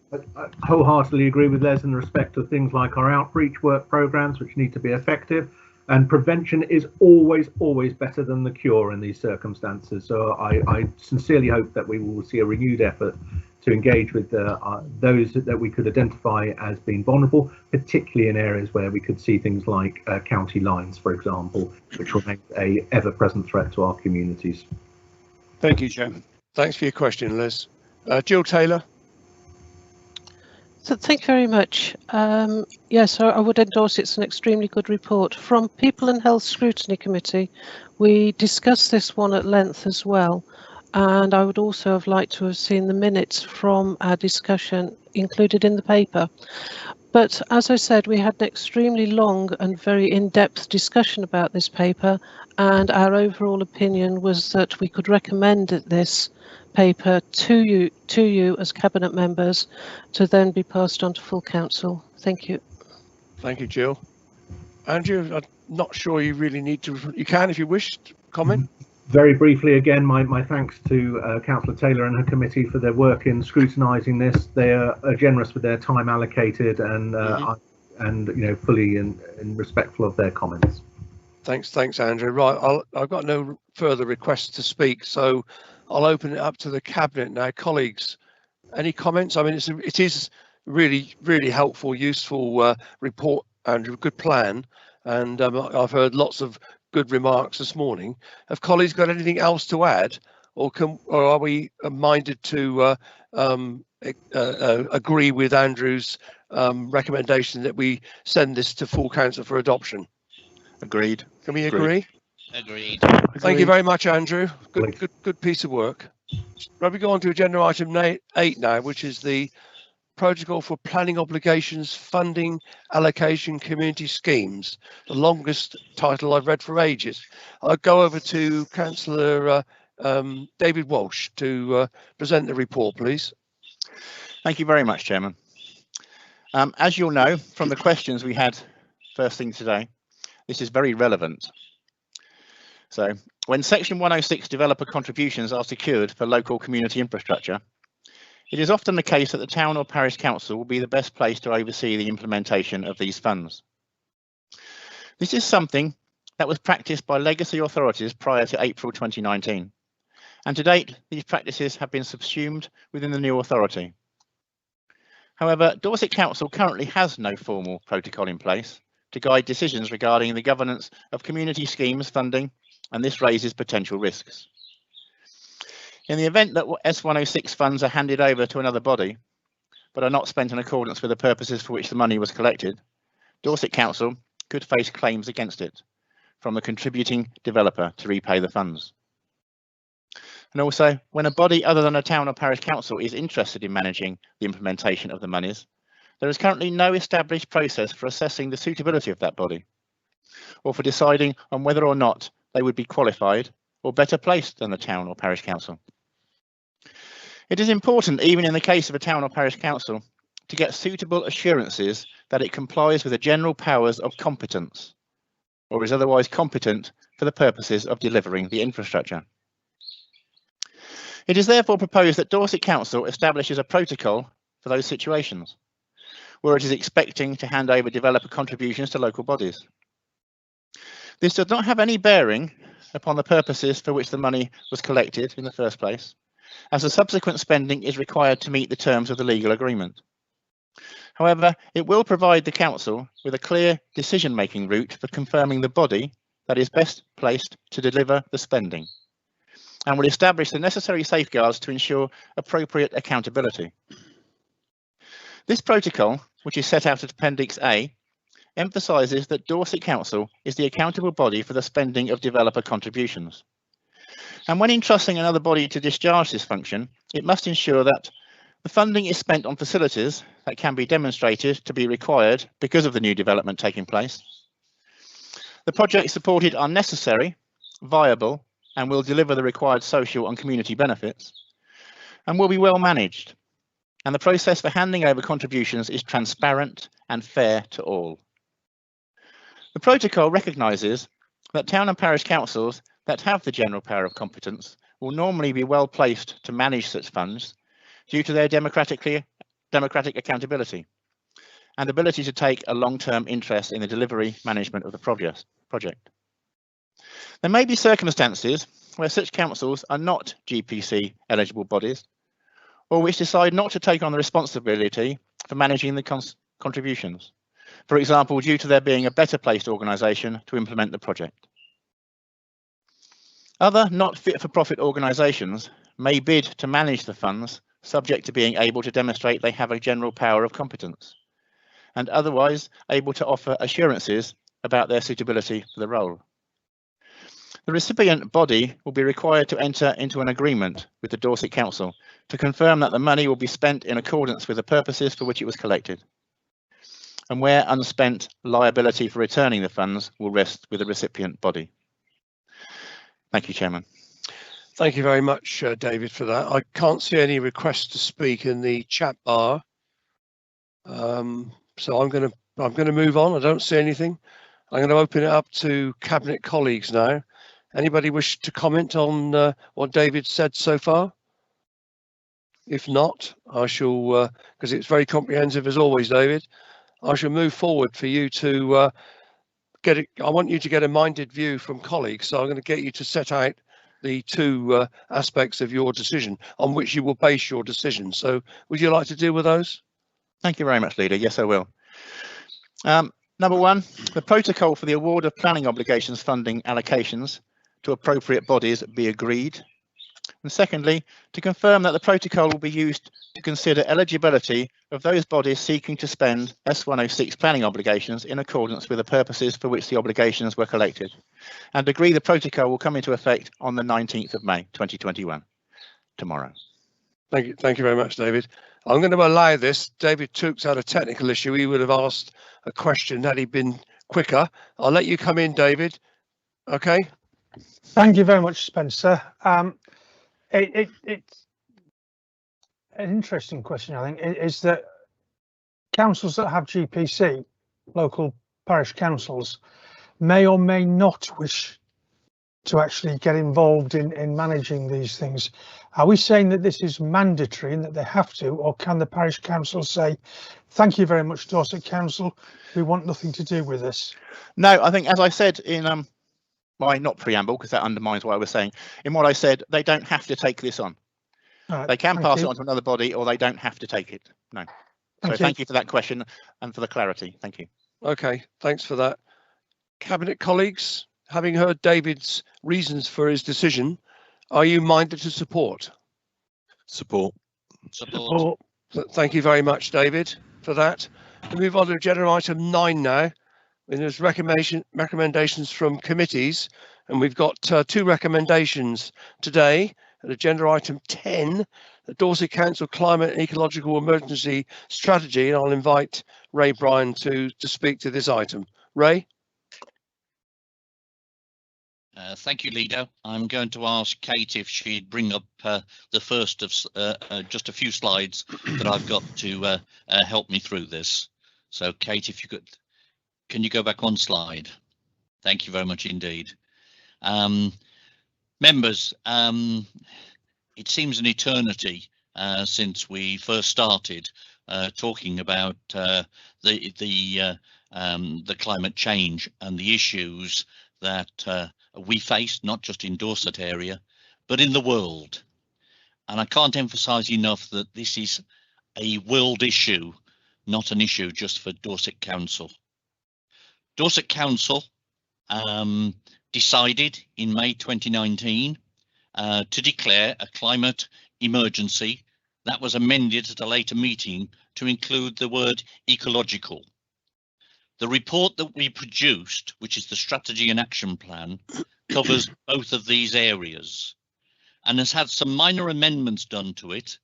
wholeheartedly agree with Les in respect to things like our outreach work programmes, which need to be effective, And prevention is always better than the cure in these circumstances. So I sincerely hope that we will see a renewed effort to engage with those that we could identify as being vulnerable, particularly in areas where we could see things like county lines, for example, which remain a ever-present threat to our communities. Thank you, Chair. Thanks for your question, Liz. Jill Taylor. So thank you very much. Yes, I would endorse it's an extremely good report. From People and Health Scrutiny Committee, we discussed this one at length as well. And I would also have liked to have seen the minutes from our discussion included in the paper. But as I said, we had an extremely long and very in-depth discussion about this paper, and our overall opinion was that we could recommend this paper to you as Cabinet members to then be passed on to full council. Thank you. Thank you, Jill. Andrew, I'm not sure you really need to. You can, if you wish, to comment. Very briefly, again, my thanks to Councillor Taylor and her committee for their work in scrutinising this. They are generous with their time allocated and fully and respectful of their comments. Thanks, Andrew. Right, I've got no further requests to speak, so I'll open it up to the Cabinet now. Colleagues, any comments? I mean, it is really helpful, useful report, Andrew. Good plan, and I've heard lots of good remarks this morning. Have colleagues got anything else to add, or are we minded to agree with Andrew's recommendation that we send this to full council for adoption? Agreed. Can we agree? Agreed. Thank you very much, Andrew. Good piece of work. Right, we go on to agenda item 8 now, which is the protocol for planning obligations, funding, allocation, community schemes. The longest title I've read for ages. I'll go over to Councillor David Walsh to present the report, please. Thank you very much, Chairman. As you'll know from the questions we had first thing today, this is very relevant. So when Section 106 developer contributions are secured for local community infrastructure, it is often the case that the town or parish council will be the best place to oversee the implementation of these funds. This is something that was practiced by legacy authorities prior to April 2019, and to date these practices have been subsumed within the new authority. However, Dorset Council currently has no formal protocol in place to guide decisions regarding the governance of community schemes funding, and this raises potential risks. In the event that S106 funds are handed over to another body, but are not spent in accordance with the purposes for which the money was collected, Dorset Council could face claims against it from the contributing developer to repay the funds. And also, when a body other than a town or parish council is interested in managing the implementation of the monies, there is currently no established process for assessing the suitability of that body, or for deciding on whether or not they would be qualified or better placed than the town or parish council. It is important, even in the case of a town or parish council, to get suitable assurances that it complies with the general powers of competence, or is otherwise competent for the purposes of delivering the infrastructure. It is therefore proposed that Dorset Council establishes a protocol for those situations, where it is expecting to hand over developer contributions to local bodies. This does not have any bearing upon the purposes for which the money was collected in the first place, as the subsequent spending is required to meet the terms of the legal agreement. However, it will provide the council with a clear decision-making route for confirming the body that is best placed to deliver the spending, and will establish the necessary safeguards to ensure appropriate accountability. This protocol, which is set out at Appendix A, emphasises that Dorset Council is the accountable body for the spending of developer contributions. And when entrusting another body to discharge this function, it must ensure that the funding is spent on facilities that can be demonstrated to be required because of the new development taking place. The projects supported are necessary, viable, and will deliver the required social and community benefits, and will be well managed. And the process for handing over contributions is transparent and fair to all. The protocol recognises that town and parish councils that have the general power of competence will normally be well placed to manage such funds due to their democratic accountability, and ability to take a long-term interest in the delivery management of the project. There may be circumstances where such councils are not GPC eligible bodies, or which decide not to take on the responsibility for managing the contributions, for example, due to there being a better placed organisation to implement the project. Other not fit-for-profit organisations may bid to manage the funds, subject to being able to demonstrate they have a general power of competence, and otherwise able to offer assurances about their suitability for the role. The recipient body will be required to enter into an agreement with the Dorset Council to confirm that the money will be spent in accordance with the purposes for which it was collected, and where unspent, liability for returning the funds will rest with the recipient body. Thank you, Chairman. Thank you very much, David, for that. I can't see any requests to speak in the chat bar, so I'm going to move on. I don't see anything. I'm going to open it up to Cabinet colleagues now. Anybody wish to comment on what David said so far? If not, I shall, because it's very comprehensive as always, David, I shall move forward for you to get it. I want you to get a minded view from colleagues, so I'm going to get you to set out the two aspects of your decision on which you will base your decision. So would you like to deal with those? Thank you very much, Leader. Yes, I will. Number one, the protocol for the award of planning obligations funding allocations to appropriate bodies be agreed. And secondly, to confirm that the protocol will be used to consider eligibility of those bodies seeking to spend S106 planning obligations in accordance with the purposes for which the obligations were collected, and agree the protocol will come into effect on the 19th of May 2021, tomorrow. Thank you very much, David. I'm going to allow this. David Tooks had a technical issue. He would have asked a question had he been quicker. I'll let you come in, David. Okay. Thank you very much, Spencer. It's an interesting question, I think, is that councils that have GPC, local parish councils, may or may not wish to actually get involved in managing these things. Are we saying that this is mandatory and that they have to, or can the parish council say, thank you very much, Dorset Council, we want nothing to do with this? No, I think, as I said in my not preamble, because that undermines what I was saying, in what I said, they don't have to take this on. Right, they can pass it on to another body, or they don't have to take it. No. So thank you for that question and for the clarity. Thank you. Okay, thanks for that. Cabinet colleagues, having heard David's reasons for his decision, are you minded to support? Support. Support. Thank you very much, David, for that. We move on to agenda item 9 now. And there's recommendations from committees, and we've got two recommendations today. At agenda item 10, the Dorset Council Climate and Ecological Emergency Strategy, and I'll invite Ray Bryan to speak to this item. Ray? Thank you, Leader. I'm going to ask Kate if she'd bring up the first of just a few slides that I've got to help me through this. So, Kate, if you could. Can you go back one slide? Thank you very much indeed. Members, it seems an eternity since we first started talking about the climate change and the issues that we face, not just in Dorset area, but in the world. And I can't emphasize enough that this is a world issue, not an issue just for Dorset Council. Dorset Council decided in May 2019 to declare a climate emergency that was amended at a later meeting to include the word ecological. The report that we produced, which is the strategy and action plan, covers both of these areas and has had some minor amendments done to it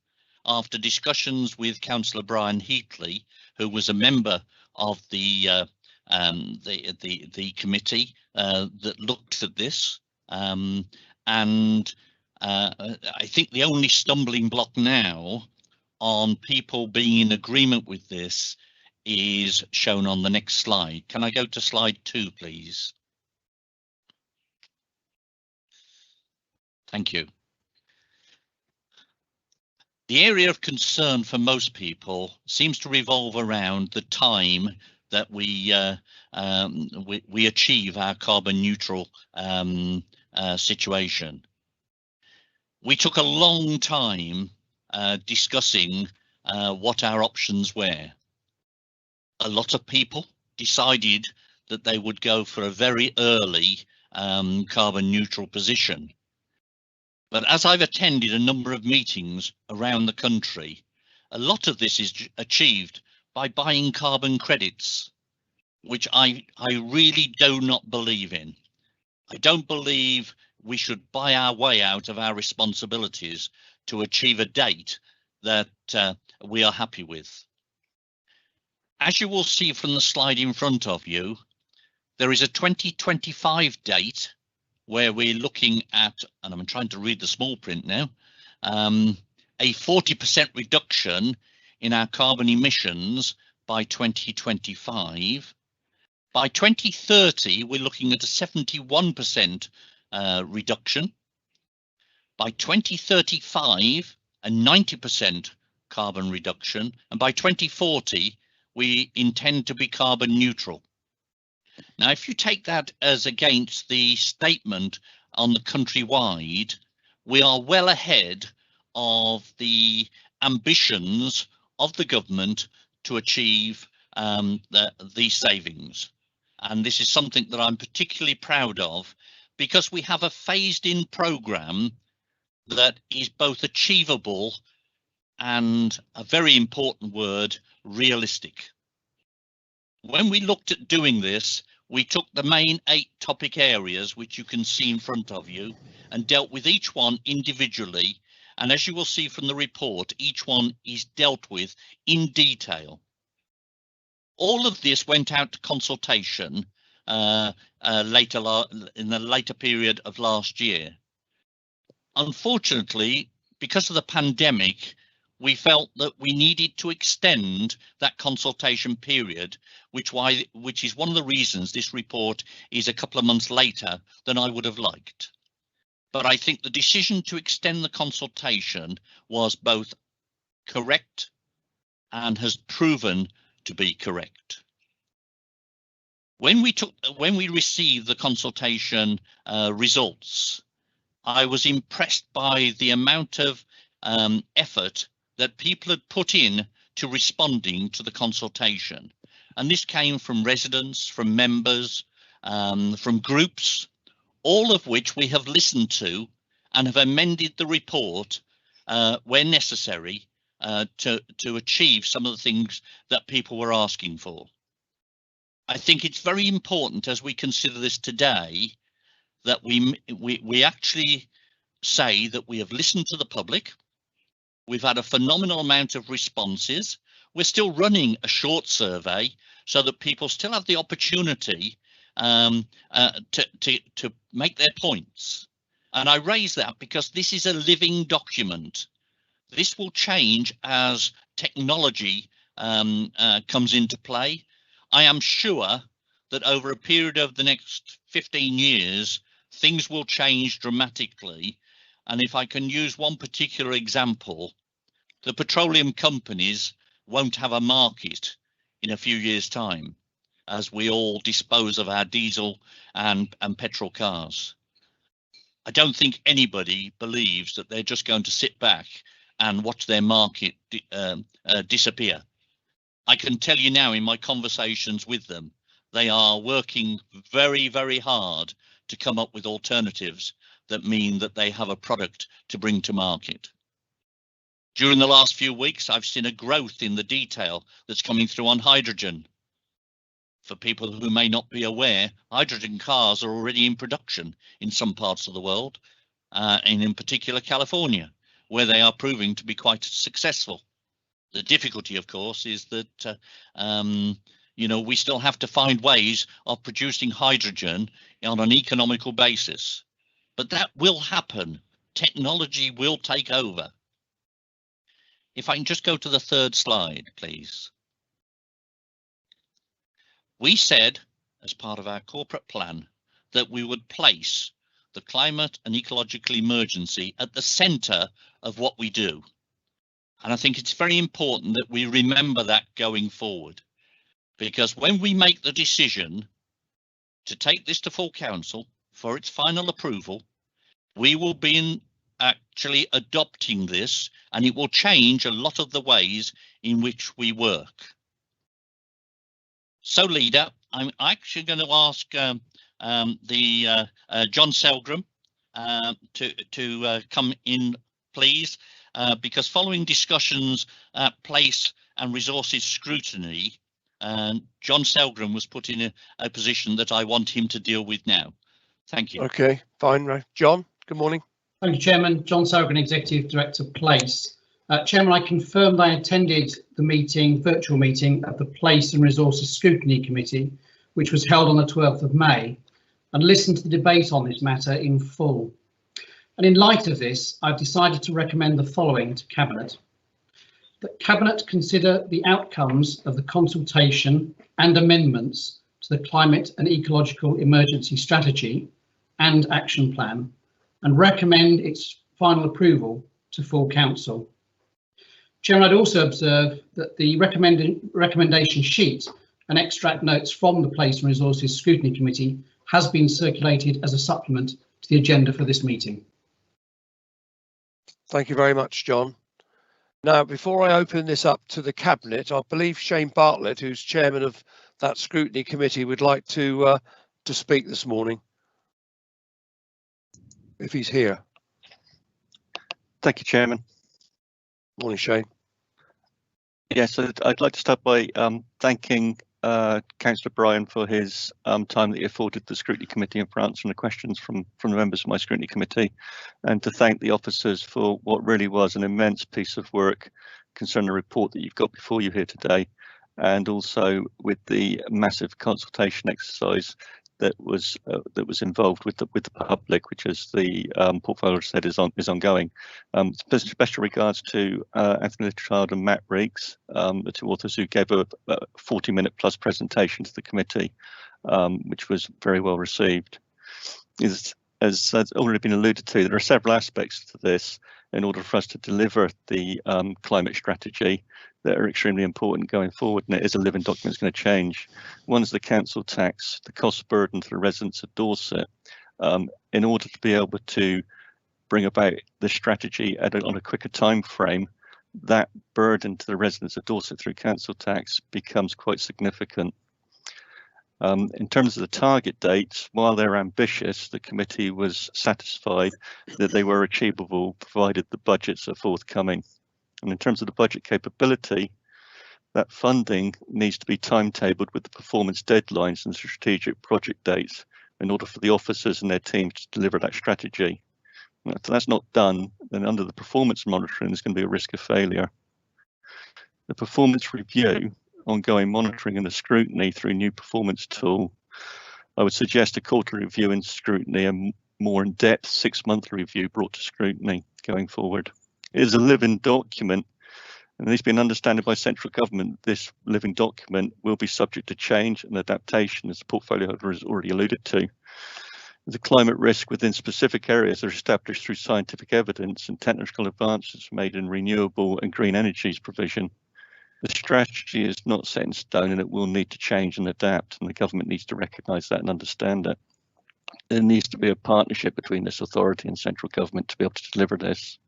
after discussions with Councillor Brian Heatley, who was a member of the committee that looked at this, and I think the only stumbling block now on people being in agreement with this is shown on the next slide. Can I go to slide 2, please? Thank you. The area of concern for most people seems to revolve around the time that we achieve our carbon neutral situation. We took a long time discussing what our options were. A lot of people decided that they would go for a very early carbon neutral position. But as I've attended a number of meetings around the country, a lot of this is achieved by buying carbon credits, which I really do not believe in. I don't believe we should buy our way out of our responsibilities to achieve a date that we are happy with. As you will see from the slide in front of you, there is a 2025 date where we're looking at, and I'm trying to read the small print now, a 40% reduction in our carbon emissions by 2025. By 2030, we're looking at a 71% reduction. By 2035, a 90% carbon reduction. And by 2040, we intend to be carbon neutral. Now, if you take that as against the statement on the countrywide, we are well ahead of the ambitions of the government to achieve these savings. And this is something that I'm particularly proud of, because we have a phased in programme that is both achievable and, a very important word, realistic. When we looked at doing this, we took the main 8 topic areas, which you can see in front of you, and dealt with each one individually. And as you will see from the report, each one is dealt with in detail. All of this went out to consultation in the later period of last year. Unfortunately, because of the pandemic, we felt that we needed to extend that consultation period, which is one of the reasons this report is a couple of months later than I would have liked. But I think the decision to extend the consultation was both correct and has proven to be correct. When we received the consultation results, I was impressed by the amount of effort that people had put in to responding to the consultation. And this came from residents, from members, from groups, all of which we have listened to and have amended the report where necessary to achieve some of the things that people were asking for. I think it's very important, as we consider this today, that we actually say that we have listened to the public. We've had a phenomenal amount of responses. We're still running a short survey so that people still have the opportunity to make their points. And I raise that because this is a living document. This will change as technology comes into play. I am sure that over a period of the next 15 years, things will change dramatically. And if I can use one particular example, the petroleum companies won't have a market in a few years' time as we all dispose of our diesel and petrol cars. I don't think anybody believes that they're just going to sit back and watch their market disappear. I can tell you now, in my conversations with them, they are working very, very hard to come up with alternatives that mean that they have a product to bring to market. During the last few weeks, I've seen a growth in the detail that's coming through on hydrogen. For people who may not be aware, hydrogen cars are already in production in some parts of the world, and in particular California, where they are proving to be quite successful. The difficulty, of course, is that we still have to find ways of producing hydrogen on an economical basis. But that will happen. Technology will take over. If I can just go to the third slide, please. We said, as part of our corporate plan, that we would place the climate and ecological emergency at the centre of what we do. And I think it's very important that we remember that going forward, because when we make the decision to take this to full council for its final approval, we will be actually adopting this, and it will change a lot of the ways in which we work. So, Leader, I'm actually going to ask John Selgrim to come in, please, because following discussions at place and resources scrutiny, John Selgrim was put in a position that I want him to deal with now. Thank you. Okay, fine. Right. John, good morning. Thank you, Chairman. John Selgren, Executive Director, Place. Chairman, I confirmed I attended the virtual meeting of the Place and Resources Scrutiny Committee, which was held on the 12th of May, and listened to the debate on this matter in full. And in light of this, I've decided to recommend the following to Cabinet. That Cabinet consider the outcomes of the consultation and amendments to the Climate and Ecological Emergency Strategy and Action Plan, and recommend its final approval to full council. Chairman, I'd also observe that the recommendation sheet and extract notes from the Place and Resources Scrutiny Committee has been circulated as a supplement to the agenda for this meeting. Thank you very much, John. Now, before I open this up to the Cabinet, I believe Shane Bartlett, who's chairman of that scrutiny committee, would like to speak this morning, if he's here. Thank you, Chairman. Morning, Shane. Yes, I'd like to start by thanking Councillor Bryan for his time that he afforded the Scrutiny Committee and for answering the questions from the members of my Scrutiny Committee, and to thank the officers for what really was an immense piece of work concerning the report that you've got before you here today, and also with the massive consultation exercise that was involved with the public, which, as the portfolio said, is ongoing. Special regards to Anthony Litchfield and Matt Riggs, the two authors who gave a 40-minute plus presentation to the committee, which was very well received. As has already been alluded to, there are several aspects to this in order for us to deliver the climate strategy that are extremely important going forward, and it is a living document that's going to change. One is the council tax, the cost burden to the residents of Dorset. In order to be able to bring about the strategy on a quicker time frame, that burden to the residents of Dorset through council tax becomes quite significant. In terms of the target dates, while they're ambitious, the committee was satisfied that they were achievable provided the budgets are forthcoming. And in terms of the budget capability, that funding needs to be timetabled with the performance deadlines and strategic project dates in order for the officers and their teams to deliver that strategy. If that's not done, then under the performance monitoring, there's going to be a risk of failure. The performance review, ongoing monitoring and the scrutiny through new performance tool, I would suggest a quarterly review and scrutiny, and more in-depth 6-monthly review brought to scrutiny going forward. It is a living document, and it's been understood by central government this living document will be subject to change and adaptation, as the portfolio holder has already alluded to. The climate risk within specific areas are established through scientific evidence and technical advances made in renewable and green energies provision. The strategy is not set in stone, and it will need to change and adapt, and the government needs to recognise that and understand it. There needs to be a partnership between this authority and central government to be able to deliver this.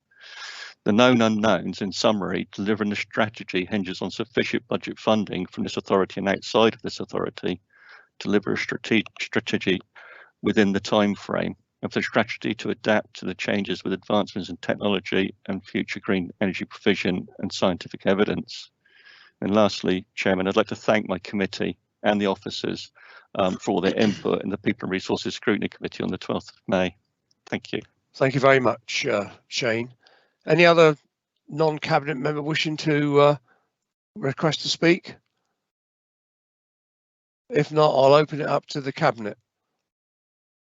The known unknowns, in summary, delivering the strategy hinges on sufficient budget funding from this authority and outside of this authority to deliver a strategy within the time frame, and for the strategy to adapt to the changes with advancements in technology and future green energy provision and scientific evidence. And lastly, Chairman, I'd like to thank my committee and the officers for all their input in the People and Resources Scrutiny Committee on the 12th of May. Thank you. Thank you very much, Shane. Any other non-cabinet member wishing to request to speak? If not, I'll open it up to the cabinet.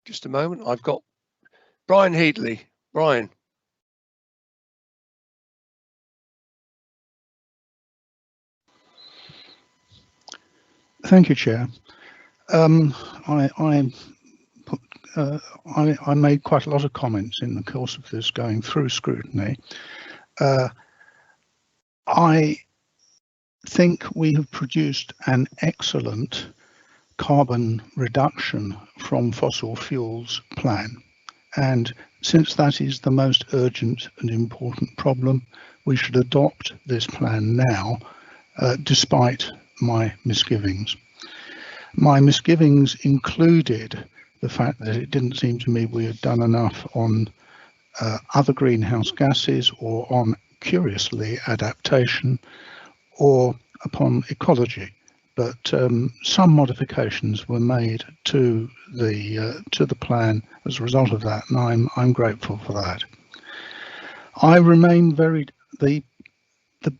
Just a moment. I've got Brian Heatley. Brian. Thank you, Chair. I made quite a lot of comments in the course of this going through scrutiny. I think we have produced an excellent carbon reduction from fossil fuels plan. And since that is the most urgent and important problem, we should adopt this plan now, despite my misgivings. My misgivings included the fact that it didn't seem to me we had done enough on other greenhouse gases, or on, curiously, adaptation, or upon ecology. But some modifications were made to the plan as a result of that, and I'm grateful for that. I remain the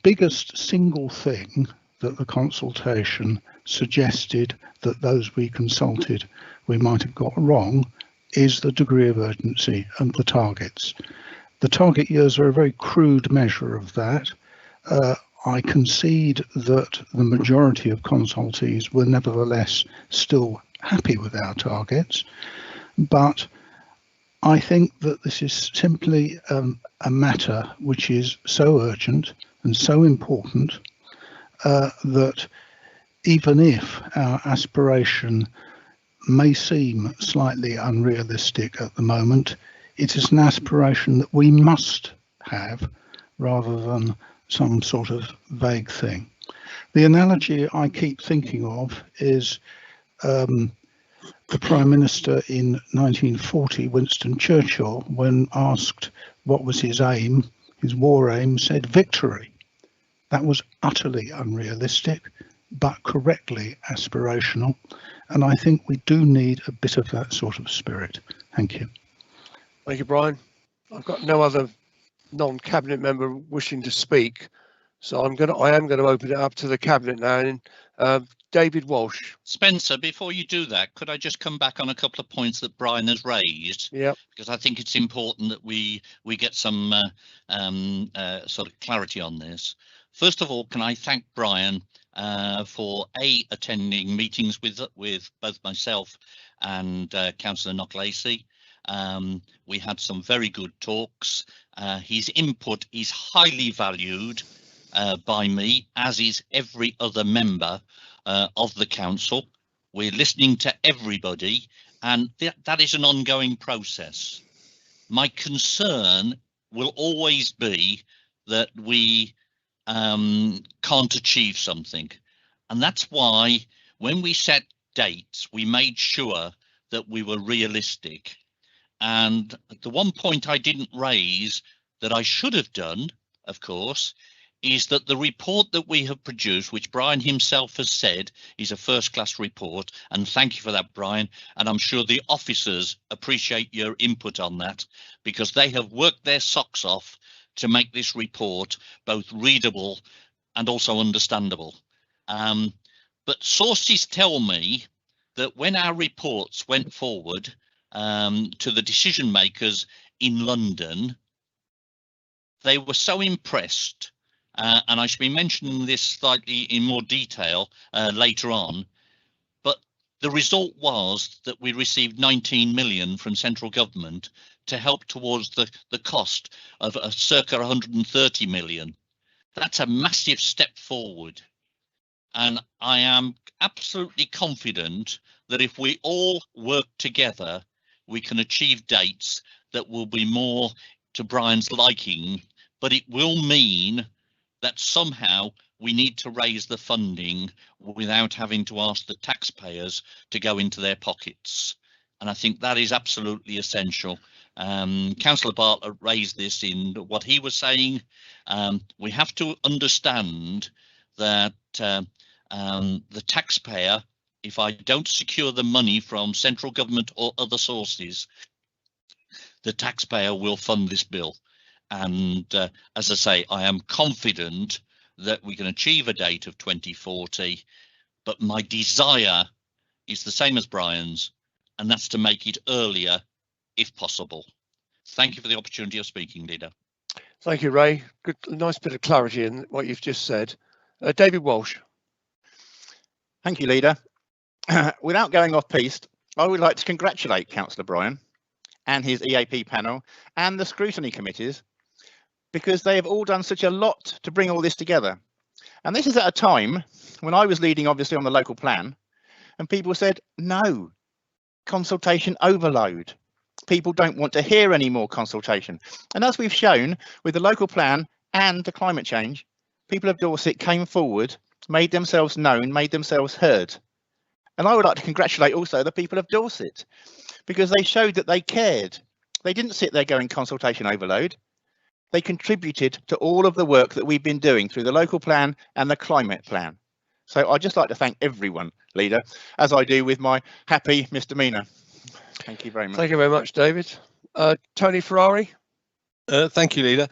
biggest single thing that the consultation suggested that those we consulted we might have got wrong is the degree of urgency and the targets. The target years are a very crude measure of that. I concede that the majority of consultees were nevertheless still happy with our targets, but I think that this is simply a matter which is so urgent and so important that even if our aspiration may seem slightly unrealistic at the moment, it is an aspiration that we must have rather than some sort of vague thing. The analogy I keep thinking of is the Prime Minister in 1940, Winston Churchill, when asked what was his aim, his war aim, said victory. That was utterly unrealistic, but correctly aspirational. And I think we do need a bit of that sort of spirit. Thank you. Thank you, Brian. I've got no other non-cabinet member wishing to speak, so I am going to open it up to the cabinet now. And David Walsh. Spencer, before you do that, could I just come back on a couple of points that Brian has raised? Yeah. Because I think it's important that we get some sort of clarity on this. First of all, can I thank Brian for attending meetings with both myself and Councillor Knocklacey. We had some very good talks. His input is highly valued by me, as is every other member of the council. We're listening to everybody, and that is an ongoing process. My concern will always be that we can't achieve something, and that's why when we set dates we made sure that we were realistic. And the one point I didn't raise that I should have done, of course, is that the report that we have produced, which Brian himself has said is a first-class report, and thank you for that, Brian, and I'm sure the officers appreciate your input on that, because they have worked their socks off to make this report both readable and also understandable. But sources tell me that when our reports went forward to the decision makers in London, they were so impressed, and I shall be mentioning this slightly in more detail later on, but the result was that we received 19 million from central government to help towards the cost of circa 130 million. That's a massive step forward, and I am absolutely confident that if we all work together, we can achieve dates that will be more to Brian's liking, but it will mean that somehow we need to raise the funding without having to ask the taxpayers to go into their pockets. And I think that is absolutely essential. Councillor Bartlett raised this in what he was saying. We have to understand that the taxpayer, if I don't secure the money from central government or other sources, the taxpayer will fund this bill. And as I say, I am confident that we can achieve a date of 2040, but my desire is the same as Brian's, and that's to make it earlier if possible. Thank you for the opportunity of speaking, Leader. Thank you, Ray. Good, nice bit of clarity in what you've just said. David Walsh. Thank you, Leader. Without going off piste, I would like to congratulate Councillor Brian and his EAP panel and the scrutiny committees because they have all done such a lot to bring all this together. And this is at a time when I was leading, obviously, on the local plan, and people said, no, consultation overload. People don't want to hear any more consultation. And as we've shown with the local plan and the climate change, people of Dorset came forward, made themselves known, made themselves heard. And I would like to congratulate also the people of Dorset, because they showed that they cared. They didn't sit there going consultation overload. They contributed to all of the work that we've been doing through the local plan and the climate plan. So I'd just like to thank everyone, Leader, as I do with my happy misdemeanor. Thank you very much. Thank you very much, David. Tony Ferrari. Thank you, Leader.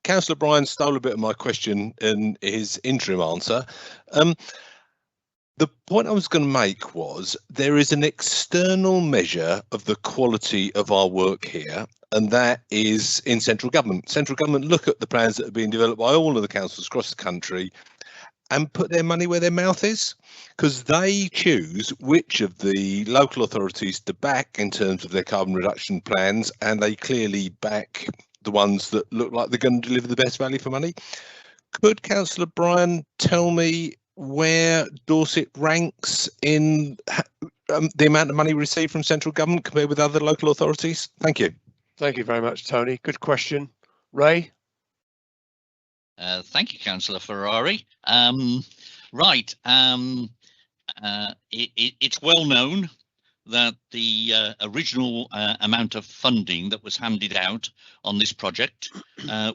Councillor Bryan stole a bit of my question in his interim answer. The point I was going to make was there is an external measure of the quality of our work here, and that is in central government. Central government look at the plans that are being developed by all of the councils across the country and put their money where their mouth is, because they choose which of the local authorities to back in terms of their carbon reduction plans, and they clearly back the ones that look like they're going to deliver the best value for money. Could Councillor Bryan tell me where Dorset ranks in the amount of money received from central government compared with other local authorities? Thank you. Thank you very much, Tony. Good question. Ray? Thank you, Councillor Ferrari. It's well known that the original amount of funding that was handed out on this project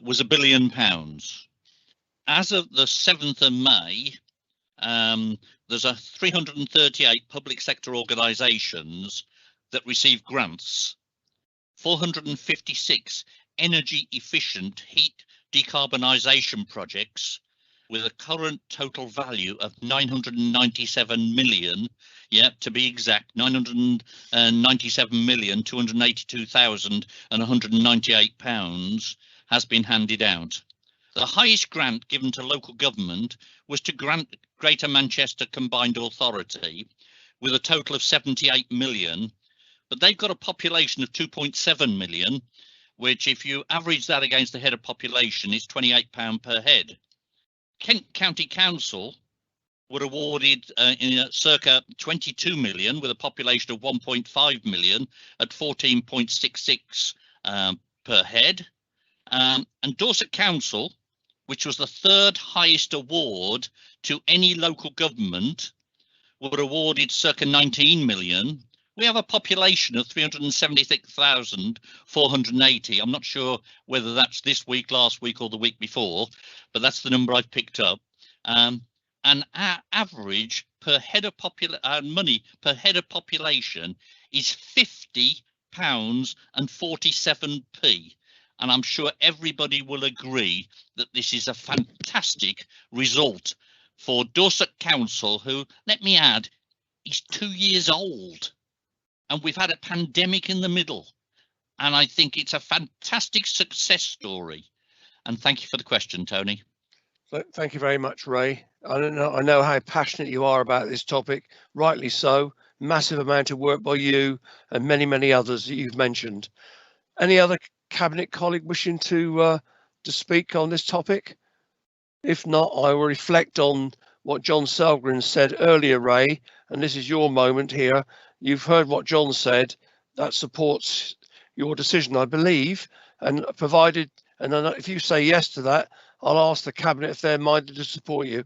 was £1 billion. As of the 7th of May, there's 338 public sector organisations that receive grants, 456 energy efficient heat decarbonisation projects with a current total value of 997 million, to be exact, 997,282,198 pounds has been handed out. The highest grant given to local government was to Greater Manchester Combined Authority with a total of 78 million, but they've got a population of 2.7 million, which if you average that against the head of population is £28 per head. Kent County Council were awarded circa 22 million with a population of 1.5 million at 14.66 per head. And Dorset Council, which was the third highest award to any local government, were awarded circa 19 million. We have a population of 376,480. I'm not sure whether that's this week, last week, or the week before, but that's the number I've picked up. And our average per head of money per head of population is £50.47p. And I'm sure everybody will agree that this is a fantastic result for Dorset Council, who, let me add, is 2 years old. And we've had a pandemic in the middle. And I think it's a fantastic success story. And thank you for the question, Tony. Thank you very much, Ray. I know how passionate you are about this topic, rightly so. Massive amount of work by you and many, many others that you've mentioned. Any other Cabinet colleague wishing to speak on this topic? If not, I will reflect on what John Selgren said earlier, Ray, and this is your moment here. You've heard what John said. That supports your decision, I believe, and provided, and if you say yes to that, I'll ask the Cabinet if they're minded to support you.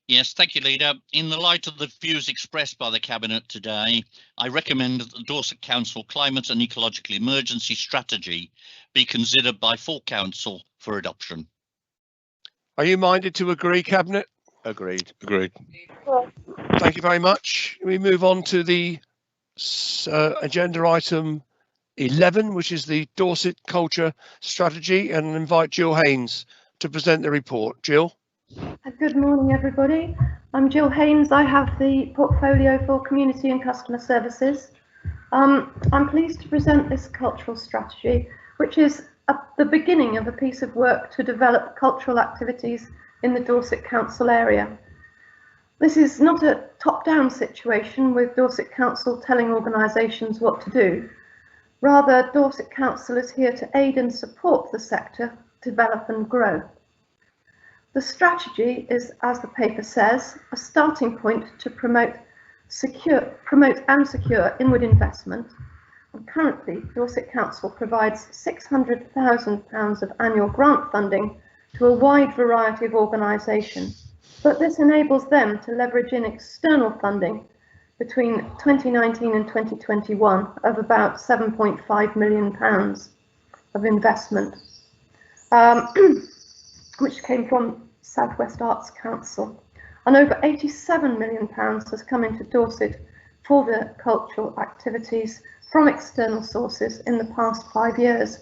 Yes, thank you, Leader. In the light of the views expressed by the Cabinet today, I recommend that the Dorset Council Climate and Ecological Emergency Strategy be considered by full Council for adoption. Are you minded to agree, Cabinet? Agreed. Agreed. Thank you very much. We move on to the agenda item 11, which is the Dorset Culture Strategy, and invite Jill Haynes to present the report. Jill. Good morning, everybody. I'm Jill Haynes. I have the portfolio for Community and Customer Services. I'm pleased to present this cultural strategy, which is the beginning of a piece of work to develop cultural activities in the Dorset Council area. This is not a top-down situation with Dorset Council telling organisations what to do. Rather, Dorset Council is here to aid and support the sector, develop and grow. The strategy is, as the paper says, a starting point to promote and secure inward investment. And currently, Dorset Council provides £600,000 of annual grant funding to a wide variety of organisations, but this enables them to leverage in external funding between 2019 and 2021 of about £7.5 million of investment, which came from South West Arts Council. And over £87 million has come into Dorset for the cultural activities from external sources in the past 5 years.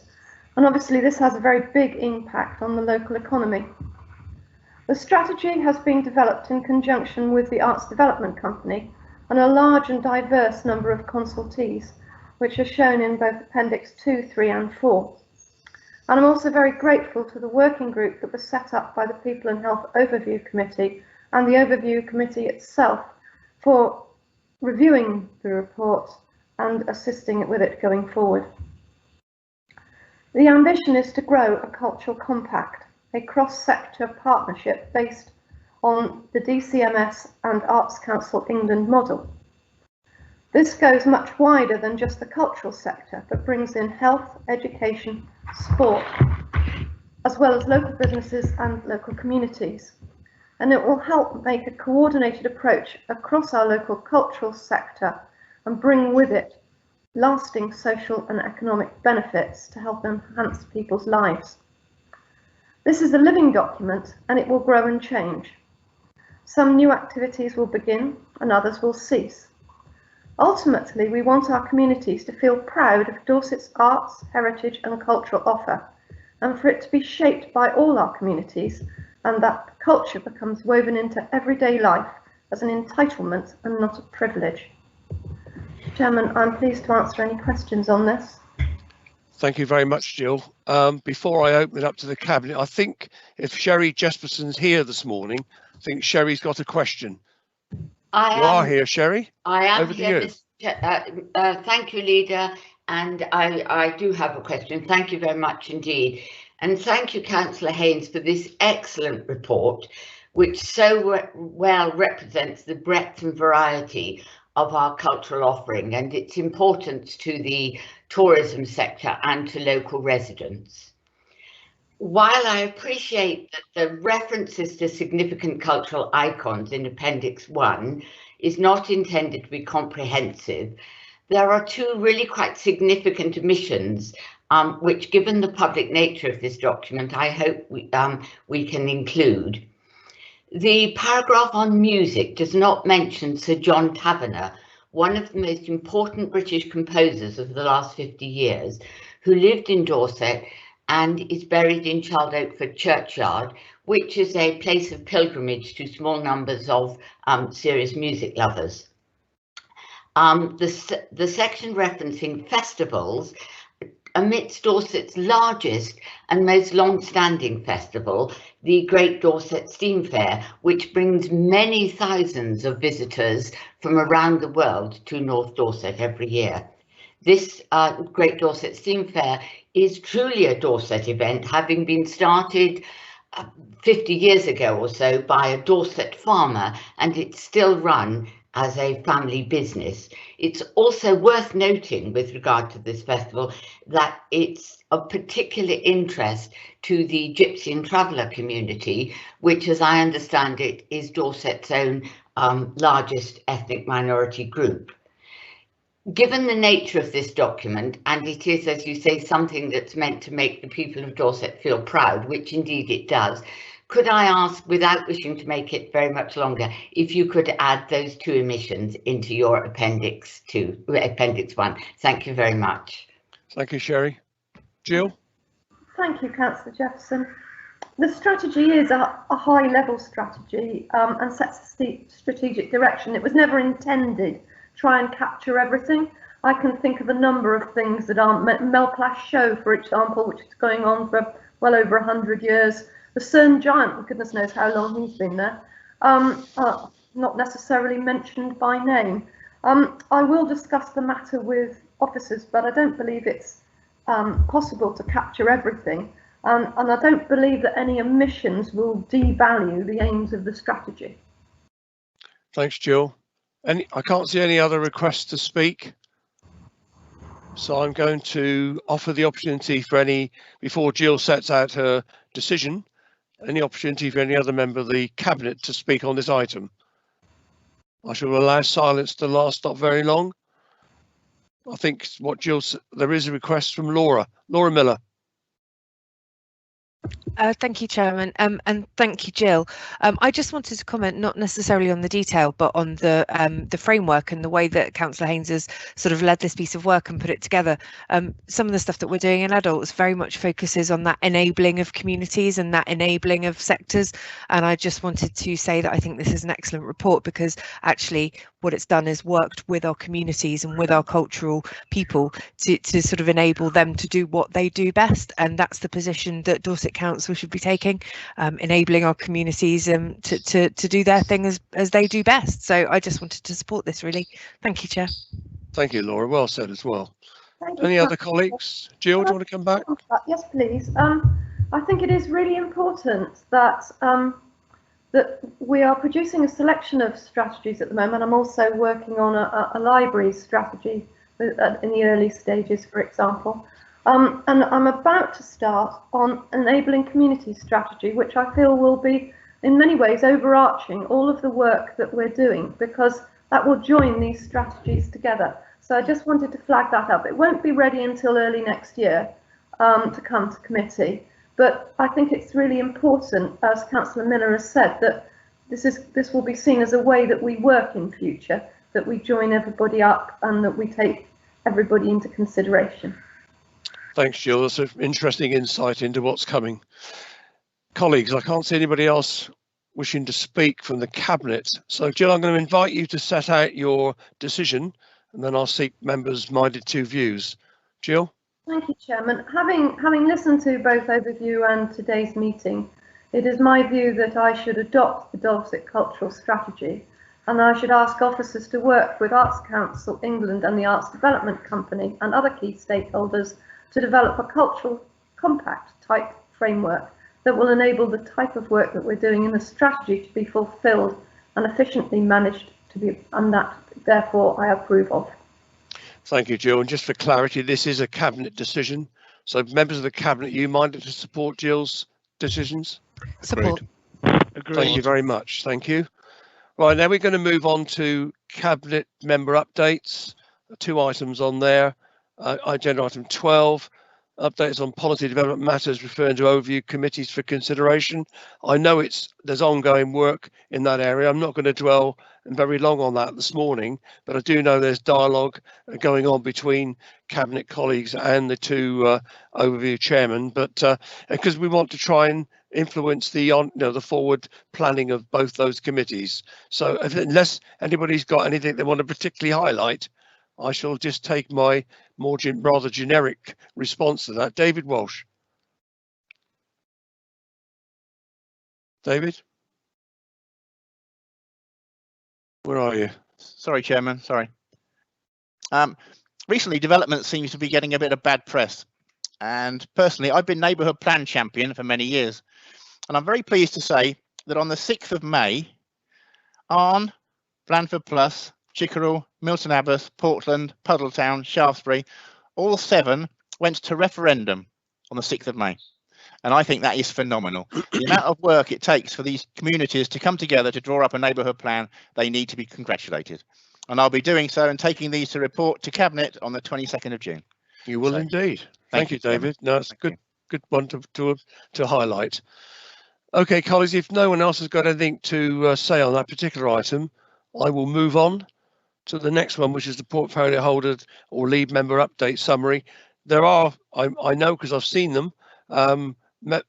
And obviously this has a very big impact on the local economy. The strategy has been developed in conjunction with the Arts Development Company and a large and diverse number of consultees, which are shown in both Appendix 2, 3 and 4. And I'm also very grateful to the working group that was set up by the People and Health Overview Committee and the Overview Committee itself for reviewing the report and assisting with it going forward. The ambition is to grow a cultural compact, a cross-sector partnership based on the DCMS and Arts Council England model. This goes much wider than just the cultural sector, but brings in health, education, sport, as well as local businesses and local communities. And it will help make a coordinated approach across our local cultural sector and bring with it lasting social and economic benefits to help enhance people's lives. This is a living document and it will grow and change. Some new activities will begin and others will cease. Ultimately, we want our communities to feel proud of Dorset's arts, heritage and cultural offer, and for it to be shaped by all our communities, and that culture becomes woven into everyday life as an entitlement and not a privilege. Chairman, I'm pleased to answer any questions on this. Thank you very much, Jill. Before I open it up to the Cabinet, I think if Sherry Jesperson's here this morning, I think Sherry's got a question. You are here, Sherry. I am Over to here, you. thank you, Leader, and I do have a question. Thank you very much indeed. And thank you, Councillor Haynes, for this excellent report, which so well represents the breadth and variety of our cultural offering and its importance to the tourism sector and to local residents. While I appreciate that the references to significant cultural icons in Appendix 1 is not intended to be comprehensive, there are two really quite significant omissions which, given the public nature of this document, I hope we can include. The paragraph on music does not mention Sir John Taverner, one of the most important British composers of the last 50 years, who lived in Dorset and is buried in Child Oakford Churchyard, which is a place of pilgrimage to small numbers of serious music lovers. The section referencing festivals omits Dorset's largest and most long-standing festival, the Great Dorset Steam Fair, which brings many thousands of visitors from around the world to North Dorset every year. This Great Dorset Steam Fair is truly a Dorset event, having been started 50 years ago or so by a Dorset farmer, and it's still run as a family business. It's also worth noting with regard to this festival that it's of particular interest to the Gypsy and Traveller community, which, as I understand it, is Dorset's own largest ethnic minority group. Given the nature of this document, and it is, as you say, something that's meant to make the people of Dorset feel proud, which indeed it does, could I ask, without wishing to make it very much longer, if you could add those two omissions into your Appendix 1? Thank you very much. Thank you, Sherry. Jill? Thank you, Councillor Jefferson. The strategy is a high-level strategy and sets a strategic direction. It was never intended to try and capture everything. I can think of a number of things that aren't. Melplash Show, for example, which is going on for well over 100 years. The CERN Giant, goodness knows how long he's been there, not necessarily mentioned by name. I will discuss the matter with officers, but I don't believe it's possible to capture everything. And I don't believe that any omissions will devalue the aims of the strategy. Thanks, Jill. I can't see any other requests to speak. So I'm going to offer the opportunity for before Jill sets out her decision, any opportunity for any other member of the Cabinet to speak on this item. I shall allow silence to last not very long. I think there is a request from Laura Miller. Thank you, Chairman, and thank you, Jill. I just wanted to comment not necessarily on the detail, but on the framework and the way that Councillor Haynes has sort of led this piece of work and put it together. Some of the stuff that we're doing in adults very much focuses on that enabling of communities and that enabling of sectors. And I just wanted to say that I think this is an excellent report, because actually what it's done is worked with our communities and with our cultural people to sort of enable them to do what they do best. And that's the position that Dorset Council should be taking, enabling our communities to do their thing as they do best. So I just wanted to support this, really. Thank you, Chair. Thank you, Laura. Well said as well. Any other colleagues? Jill, do you want to come back? Yes, please. I think it is really important that that we are producing a selection of strategies at the moment. I'm also working on a library strategy in the early stages, for example. And I'm about to start on enabling community strategy, which I feel will be in many ways overarching all of the work that we're doing, because that will join these strategies together. So I just wanted to flag that up. It won't be ready until early next year to come to committee, but I think it's really important, as Councillor Miller has said, that this will be seen as a way that we work in future, that we join everybody up and that we take everybody into consideration. Thanks, Jill. That's an interesting insight into what's coming. Colleagues, I can't see anybody else wishing to speak from the Cabinet. So, Jill, I'm going to invite you to set out your decision, and then I'll seek members minded to views. Jill? Thank you, Chairman. Having listened to both overview and today's meeting, it is my view that I should adopt the Dorset Cultural Strategy, and I should ask officers to work with Arts Council England and the Arts Development Company and other key stakeholders to develop a cultural compact type framework that will enable the type of work that we're doing in the strategy to be fulfilled and efficiently managed to be, and that therefore I approve of. Thank you, Jill. And just for clarity, this is a Cabinet decision. So members of the Cabinet, are you minded to support Jill's decisions? Support. Agreed. Thank you very much. Thank you. Right, now we're going to move on to Cabinet member updates. 2 items on there. Agenda item 12, updates on policy development matters referring to overview committees for consideration. I know there's ongoing work in that area. I'm not going to dwell very long on that this morning, but I do know there's dialogue going on between Cabinet colleagues and the 2 overview chairmen, but because we want to try and influence the forward planning of both those committees. So unless anybody's got anything they want to particularly highlight, I shall just take my rather generic response to that. David Walsh. David? Where are you? Sorry, Chairman, sorry. Recently, development seems to be getting a bit of bad press. And personally, I've been neighbourhood plan champion for many years. And I'm very pleased to say that on the 6th of May, Arne, Blandford Plus, Chickerell, Milton Abbas, Portland, Puddletown, Shaftesbury, all 7 went to referendum on the 6th of May. And I think that is phenomenal. The amount of work it takes for these communities to come together to draw up a neighbourhood plan, they need to be congratulated. And I'll be doing so and taking these to report to Cabinet on the 22nd of June. You will indeed. Thank you, David. No, it's a good one to highlight. Okay, colleagues, if no one else has got anything to say on that particular item, I will move on to the next one, which is the portfolio holder or lead member update summary. There are, I know because I've seen them,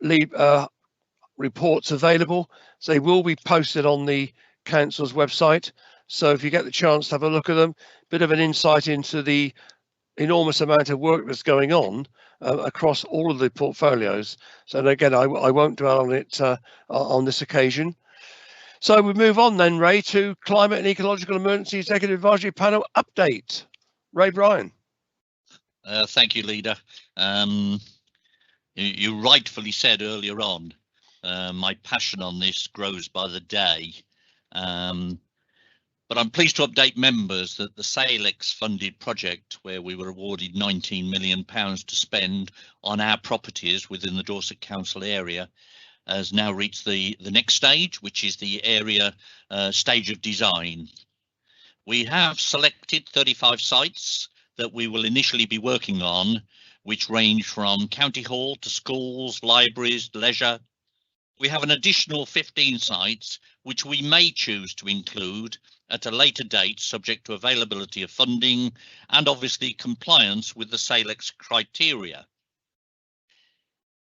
lead reports available. So they will be posted on the council's website. So if you get the chance to have a look at them, bit of an insight into the enormous amount of work that's going on across all of the portfolios. So again, I won't dwell on it on this occasion. So we move on then, Ray, to Climate and Ecological Emergency Executive Advisory Panel update. Ray Bryan. Thank you, Leader. You rightfully said earlier on, my passion on this grows by the day. But I'm pleased to update members that the SAILEX funded project, where we were awarded £19 million to spend on our properties within the Dorset Council area, has now reached the next stage, which is the area stage of design. We have selected 35 sites that we will initially be working on, which range from county hall to schools, libraries, leisure. We have an additional 15 sites which we may choose to include at a later date, subject to availability of funding and obviously compliance with the SAILEX criteria.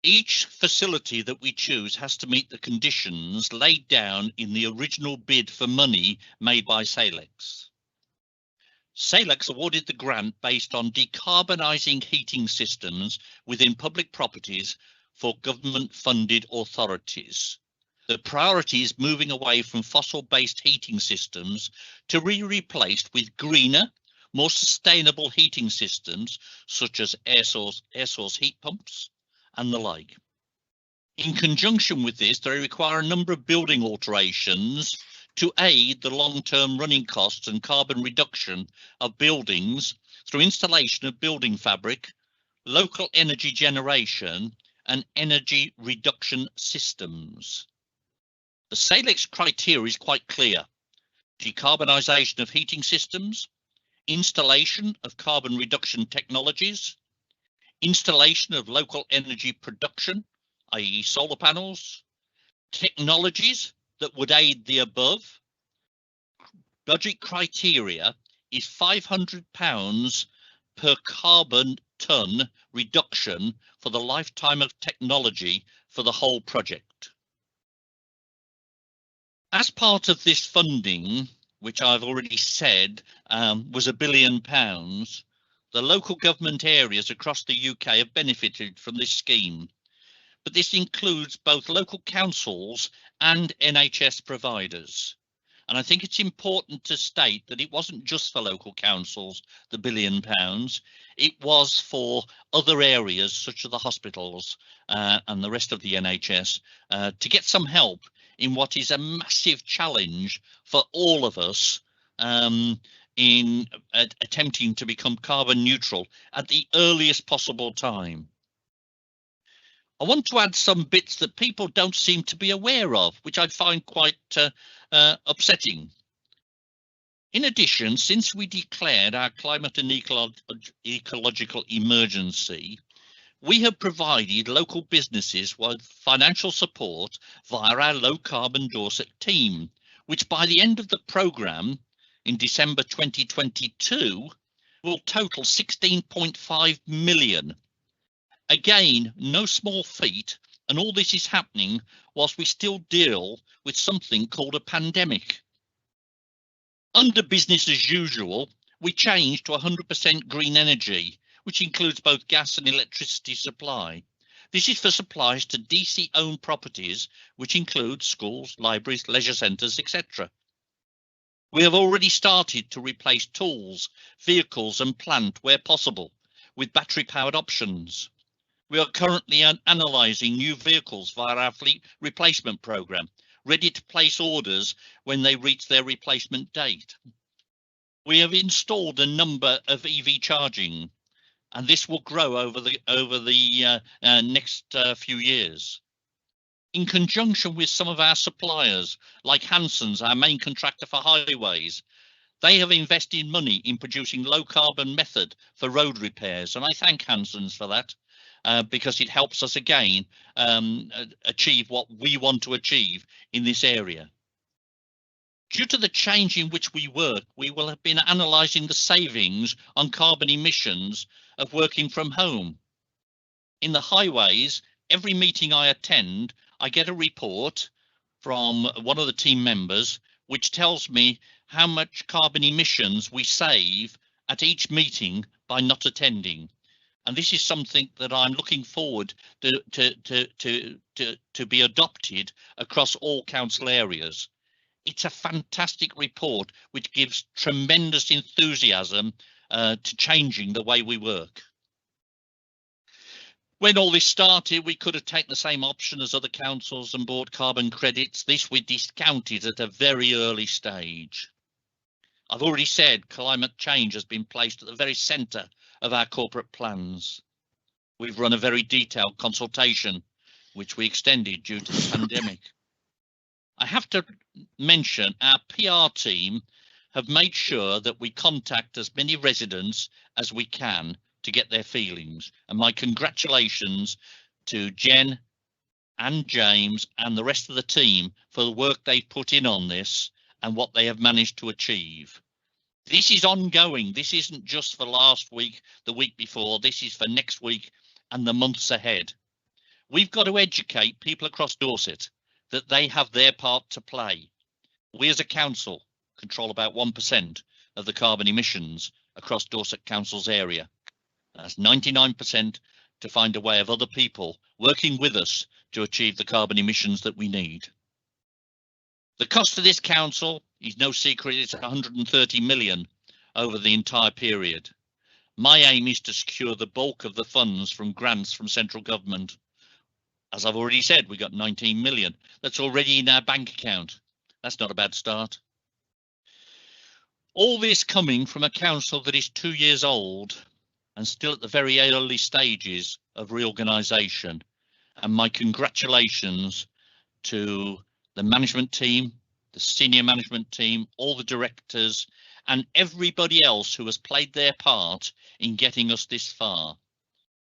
Each facility that we choose has to meet the conditions laid down in the original bid for money made by SAILEX. SAILEX awarded the grant based on decarbonising heating systems within public properties for government-funded authorities. The priority is moving away from fossil-based heating systems to be replaced with greener, more sustainable heating systems such as air source heat pumps and the like. In conjunction with this, they require a number of building alterations to aid the long-term running costs and carbon reduction of buildings through installation of building fabric, local energy generation and energy reduction systems. The SAILEX criteria is quite clear: decarbonisation of heating systems, installation of carbon reduction technologies, installation of local energy production, i.e. solar panels, technologies that would aid the above. Budget criteria is £500 per carbon tonne reduction for the lifetime of technology for the whole project. As part of this funding, which I've already said was £1 billion, the local government areas across the UK have benefited from this scheme. But this includes both local councils and NHS providers. And I think it's important to state that it wasn't just for local councils, the £1 billion, it was for other areas such as the hospitals and the rest of the NHS to get some help in what is a massive challenge for all of us in attempting to become carbon neutral at the earliest possible time. I want to add some bits that people don't seem to be aware of, which I find quite upsetting. In addition, since we declared our climate and ecological emergency, we have provided local businesses with financial support via our low carbon Dorset team, which by the end of the programme in December 2022 will total 16.5 million. Again, no small feat, and all this is happening whilst we still deal with something called a pandemic. Under business as usual, we changed to 100% green energy, which includes both gas and electricity supply. This is for supplies to DC-owned properties, which include schools, libraries, leisure centres, etc. We have already started to replace tools, vehicles and plant where possible with battery-powered options. We are currently analysing new vehicles via our fleet replacement programme, ready to place orders when they reach their replacement date. We have installed a number of EV charging, and this will grow over the next few years. In conjunction with some of our suppliers, like Hanson's, our main contractor for highways, they have invested money in producing low carbon method for road repairs, and I thank Hanson's for that. Because it helps us again achieve what we want to achieve in this area. Due to the change in which we work, we will have been analysing the savings on carbon emissions of working from home. In the highways, every meeting I attend, I get a report from one of the team members which tells me how much carbon emissions we save at each meeting by not attending. And this is something that I'm looking forward to be adopted across all council areas. It's a fantastic report which gives tremendous enthusiasm to changing the way we work. When all this started, we could have taken the same option as other councils and bought carbon credits. This we discounted at a very early stage. I've already said climate change has been placed at the very centre of our corporate plans. We've run a very detailed consultation, which we extended due to the pandemic. I have to mention our PR team have made sure that we contact as many residents as we can to get their feelings, and my congratulations to Jen and James and the rest of the team for the work they've put in on this and what they have managed to achieve. This is ongoing. This isn't just for last week, the week before. This is for next week and the months ahead. We've got to educate people across Dorset that they have their part to play. We as a council control about 1% of the carbon emissions across Dorset Council's area. That's 99% to find a way of other people working with us to achieve the carbon emissions that we need. The cost of this council is no secret, it's 130 million over the entire period. My aim is to secure the bulk of the funds from grants from central government. As I've already said, we got 19 million. That's already in our bank account. That's not a bad start. All this coming from a council that is 2 years old and still at the very early stages of reorganisation. And my congratulations to the management team, the senior management team, all the directors, and everybody else who has played their part in getting us this far.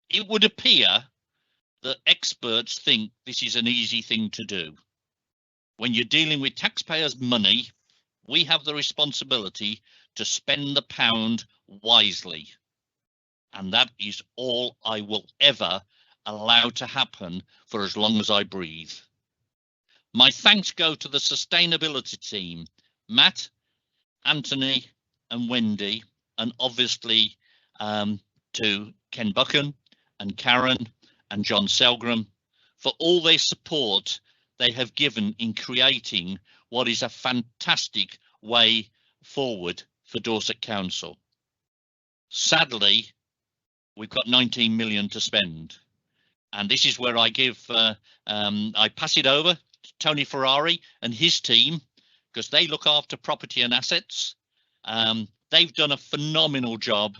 It would appear that experts think this is an easy thing to do. When you're dealing with taxpayers' money, we have the responsibility to spend the pound wisely. And that is all I will ever allow to happen for as long as I breathe. My thanks go to the sustainability team, Matt, Anthony and Wendy, and obviously to Ken Buchan and Karen and John Selgram for all their support they have given in creating what is a fantastic way forward for Dorset Council. Sadly, we've got 19 million to spend, and this is where I give I pass it over to Tony Ferrari and his team, because they look after property and assets. They've done a phenomenal job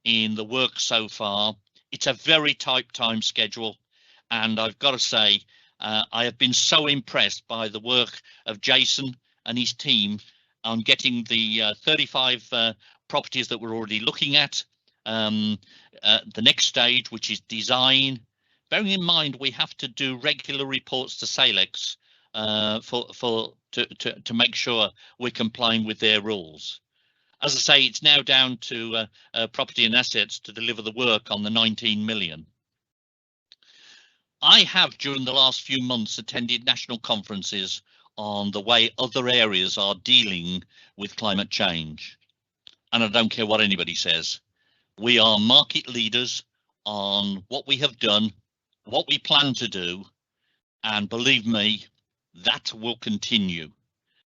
in the work so far. It's a very tight time schedule, and I've got to say I have been so impressed by the work of Jason and his team on getting the 35 properties that we're already looking at. The next stage, which is design. Bearing in mind we have to do regular reports to Salex to make sure we're complying with their rules. As I say, it's now down to property and assets to deliver the work on the 19 million. I have, during the last few months, attended national conferences on the way other areas are dealing with climate change. And I don't care what anybody says. We are market leaders on what we have done, what we plan to do, and believe me, that will continue.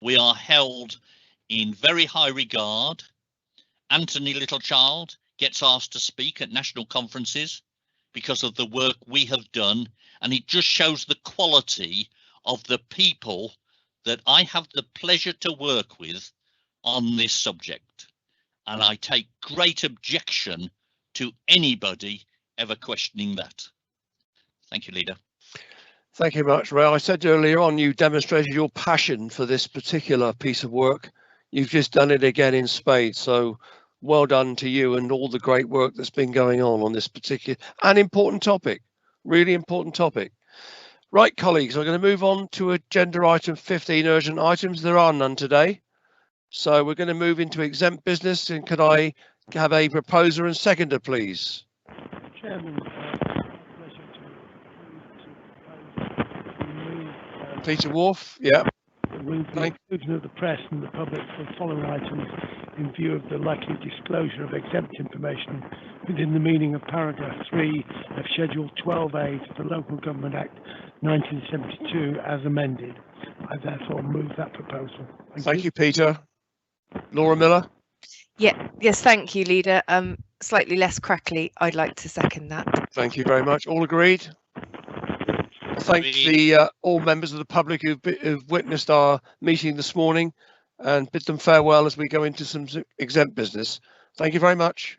We are held in very high regard. Anthony Littlechild gets asked to speak at national conferences because of the work we have done, and it just shows the quality of the people that I have the pleasure to work with on this subject. And I take great objection to anybody ever questioning that. Thank you, Leader. Thank you very much, Ray. I said earlier on, you demonstrated your passion for this particular piece of work. You've just done it again in spades. So well done to you and all the great work that's been going on this particular and important topic, really important topic. Right, colleagues, I'm going to move on to agenda item 15, urgent items. There are none today. So we're going to move into exempt business, and could I have a proposer and seconder, please? Chairman, Peter Wharf, yeah. With the inclusion of the press and the public for the following items in view of the likely disclosure of exempt information within the meaning of paragraph 3 of Schedule 12A to the Local Government Act 1972 as amended. I therefore move that proposal. Thank you, Peter. Laura Miller? Yes, thank you, Leader. slightly less crackly, I'd like to second that. Thank you very much. All agreed? Thank all members of the public who've witnessed our meeting this morning, and bid them farewell as we go into some exempt business. Thank you very much.